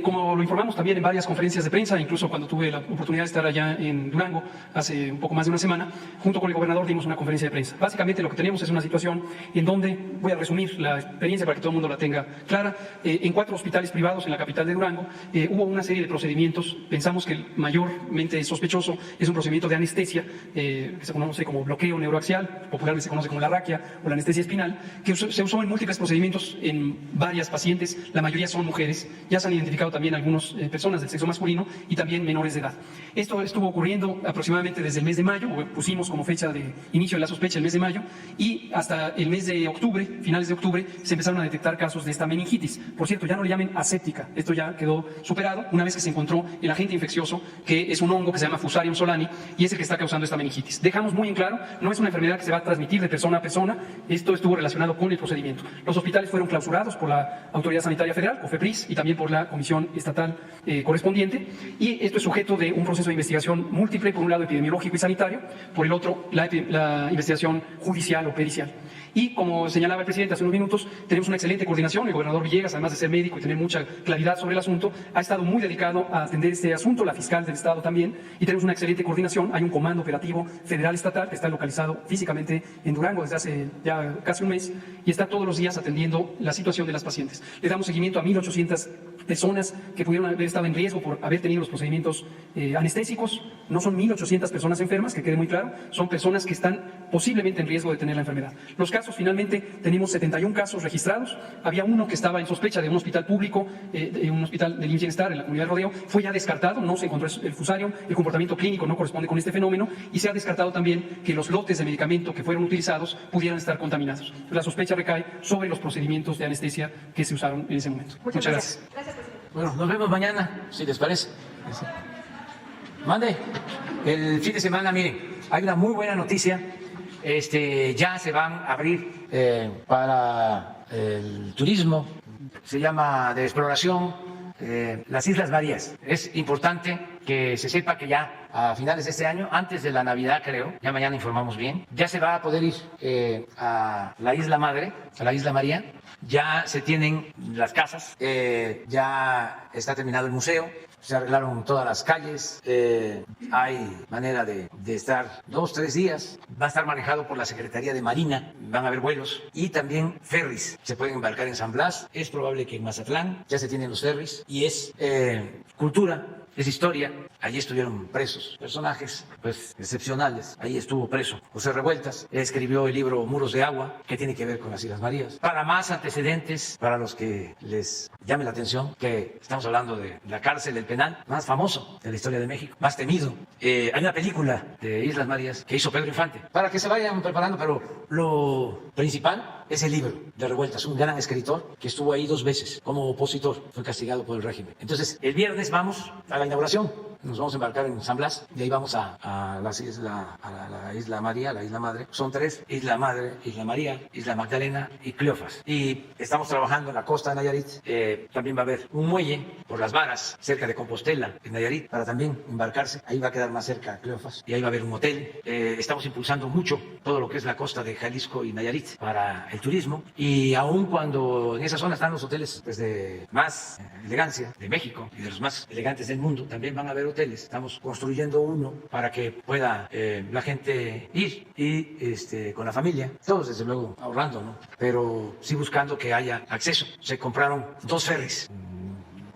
Como lo informamos también en varias conferencias de prensa, incluso cuando tuve la oportunidad de estar allá en Durango hace un poco más de una semana, junto con el gobernador dimos una conferencia de prensa. Básicamente lo que tenemos es una situación en donde, voy a resumir la experiencia para que todo el mundo la tenga clara, en 4 hospitales privados en la capital de Durango hubo una serie de procedimientos. Pensamos que el mayormente sospechoso es un procedimiento de anestesia, que se conoce como bloqueo neuroaxial, popularmente se conoce como la raquia o la anestesia espinal, que se usó en múltiples procedimientos en varias pacientes. La mayoría son mujeres. Ya se han identificado también algunas personas del sexo masculino y también menores de edad. Esto estuvo ocurriendo aproximadamente desde el mes de mayo, pusimos como fecha de inicio de la sospecha el mes de mayo, y hasta el mes de octubre, finales de octubre, se empezaron a detectar casos de esta meningitis. Por cierto, ya no le llamen aséptica, esto ya quedó superado una vez que se encontró el agente infeccioso, que es un hongo que se llama Fusarium solani, y es el que está causando esta meningitis. Dejamos muy en claro, no es una enfermedad que se va a transmitir de persona a persona, esto estuvo relacionado con el procedimiento. Los hospitales fueron clausurados por la Autoridad Sanitaria Federal, COFEPRIS, y también por la Comisión Estatal correspondiente, y esto es sujeto de un proceso de investigación múltiple, por un lado epidemiológico y sanitario, por el otro la investigación judicial o pericial. Y como señalaba el presidente hace unos minutos, tenemos una excelente coordinación. El gobernador Villegas, además de ser médico y tener mucha claridad sobre el asunto, ha estado muy dedicado a atender este asunto, la fiscal del Estado también, y tenemos una excelente coordinación. Hay un comando operativo federal estatal que está localizado físicamente en Durango desde hace ya casi un mes y está todos los días atendiendo la situación de las pacientes. Le damos seguimiento a 1.800 personas que pudieron haber estado en riesgo por haber tenido los procedimientos anestésicos. No son 1.800 personas enfermas, que quede muy claro, son personas que están posiblemente en riesgo de tener la enfermedad. Los casos, finalmente, tenemos 71 casos registrados. Había uno que estaba en sospecha de un hospital público, de un hospital del Bienestar en la comunidad de Rodeo. Fue ya descartado, no se encontró el Fusarium, el comportamiento clínico no corresponde con este fenómeno, y se ha descartado también que los lotes de medicamento que fueron utilizados pudieran estar contaminados. La sospecha recae sobre los procedimientos de anestesia que se usaron en ese momento. Muchas gracias. Gracias, presidente. Bueno, nos vemos mañana, si les parece. Mande. El fin de semana, miren, hay una muy buena noticia. Ya se van a abrir para el turismo, se llama de exploración, las Islas Marías. Es importante que se sepa que ya a finales de este año, antes de la Navidad creo, ya mañana informamos bien, ya se va a poder ir a la Isla Madre, a la Isla María. Ya se tienen las casas, ya está terminado el museo, se arreglaron todas las calles, hay manera de estar 2, 3 días, va a estar manejado por la Secretaría de Marina, van a haber vuelos y también ferries, se pueden embarcar en San Blas, es probable que en Mazatlán ya se tienen los ferries y es cultura. Es historia, allí estuvieron presos personajes pues excepcionales, ahí estuvo preso José Revueltas, escribió el libro Muros de Agua, que tiene que ver con las Islas Marías. Para más antecedentes, para los que les llame la atención, que estamos hablando de la cárcel, el penal más famoso de la historia de México, más temido, hay una película de Islas Marías que hizo Pedro Infante, para que se vayan preparando, pero lo principal es el libro de Revueltas, un gran escritor que estuvo ahí 2 veces como opositor, fue castigado por el régimen. Entonces, el viernes vamos a la inauguración, nos vamos a embarcar en San Blas y ahí vamos a la Isla María, la Isla Madre. Son 3, Isla Madre, Isla María, Isla Magdalena y Cleofas. Y estamos trabajando en la costa de Nayarit, también va a haber un muelle por las varas cerca de Compostela, en Nayarit, para también embarcarse, ahí va a quedar más cerca Cleofas y ahí va a haber un hotel. Estamos impulsando mucho todo lo que es la costa de Jalisco y Nayarit para el turismo, y aun cuando en esa zona están los hoteles pues, de más elegancia de México y de los más elegantes del mundo, también van a haber hoteles. Estamos construyendo uno para que pueda la gente ir y con la familia, todos desde luego ahorrando, ¿no? Pero sí buscando que haya acceso. Se compraron 2 ferries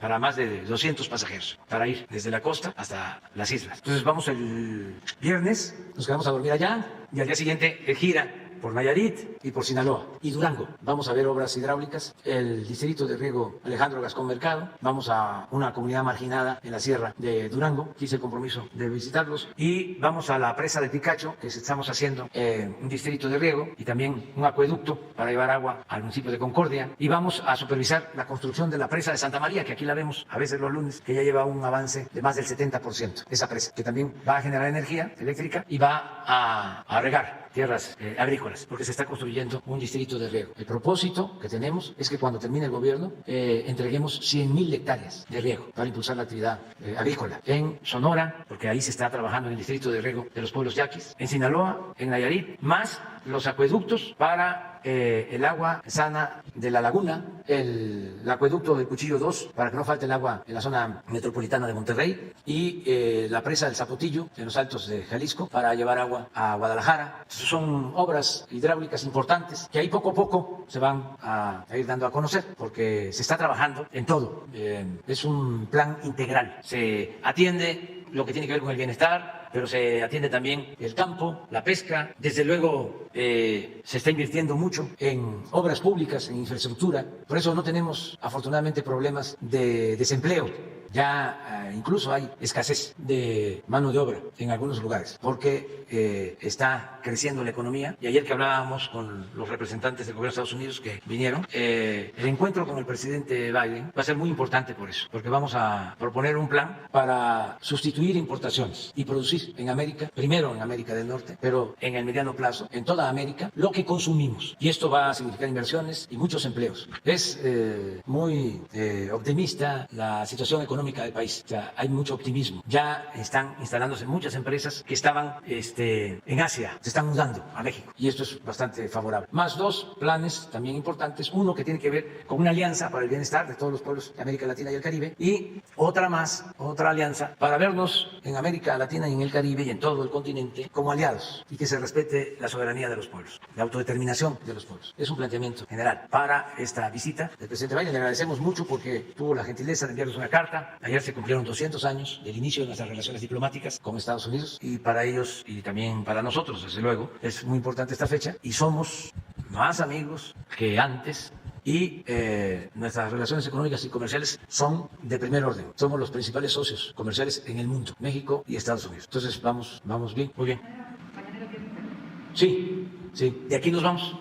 para más de 200 pasajeros, para ir desde la costa hasta las islas. Entonces vamos el viernes, nos quedamos a dormir allá y al día siguiente gira por Nayarit y por Sinaloa y Durango. Vamos a ver obras hidráulicas, el distrito de riego Alejandro Gascón Mercado, vamos a una comunidad marginada en la sierra de Durango, hice el compromiso de visitarlos, y vamos a la presa de Picacho, que estamos haciendo un distrito de riego y también un acueducto para llevar agua al municipio de Concordia, y vamos a supervisar la construcción de la presa de Santa María, que aquí la vemos a veces los lunes, que ya lleva un avance de más del 70%, esa presa, que también va a generar energía eléctrica y va a regar tierras agrícolas, porque se está construyendo un distrito de riego. El propósito que tenemos es que cuando termine el gobierno entreguemos 100,000 hectáreas de riego para impulsar la actividad agrícola. En Sonora, porque ahí se está trabajando en el distrito de riego de los pueblos yaquis, en Sinaloa, en Nayarit, más los acueductos para el agua sana de la laguna, el acueducto del Cuchillo 2, para que no falte el agua en la zona metropolitana de Monterrey, y la presa del Zapotillo, en los altos de Jalisco, para llevar agua a Guadalajara. Son obras hidráulicas importantes que ahí poco a poco se van a ir dando a conocer, porque se está trabajando en todo. Es un plan integral. Se atiende lo que tiene que ver con el bienestar, pero se atiende también el campo, la pesca. Desde luego se está invirtiendo mucho en obras públicas, en infraestructura. Por eso no tenemos afortunadamente problemas de desempleo. Ya incluso hay escasez de mano de obra en algunos lugares, porque está creciendo la economía. Y ayer que hablábamos con los representantes del gobierno de Estados Unidos que vinieron, el encuentro con el presidente Biden va a ser muy importante por eso, porque vamos a proponer un plan para sustituir importaciones y producir en América, primero en América del Norte, pero en el mediano plazo, en toda América, lo que consumimos. Y esto va a significar inversiones y muchos empleos. Es muy optimista la situación económica del país. O sea, hay mucho optimismo. Ya están instalándose muchas empresas que estaban en Asia, se están mudando a México, y esto es bastante favorable. Más 2 planes también importantes, uno que tiene que ver con una alianza para el bienestar de todos los pueblos de América Latina y el Caribe, y otra alianza para vernos en América Latina y en el Caribe y en todo el continente como aliados, y que se respete la soberanía de los pueblos, la autodeterminación de los pueblos. Es un planteamiento general para esta visita del presidente Biden. Le agradecemos mucho porque tuvo la gentileza de enviarnos una carta. Ayer se cumplieron 200 años del inicio de nuestras relaciones diplomáticas con Estados Unidos, y para ellos y también para nosotros, desde luego, es muy importante esta fecha, y somos más amigos que antes. Y nuestras relaciones económicas y comerciales son de primer orden. Somos los principales socios comerciales en el mundo, México y Estados Unidos. Entonces vamos bien, muy bien. Sí, de aquí nos vamos.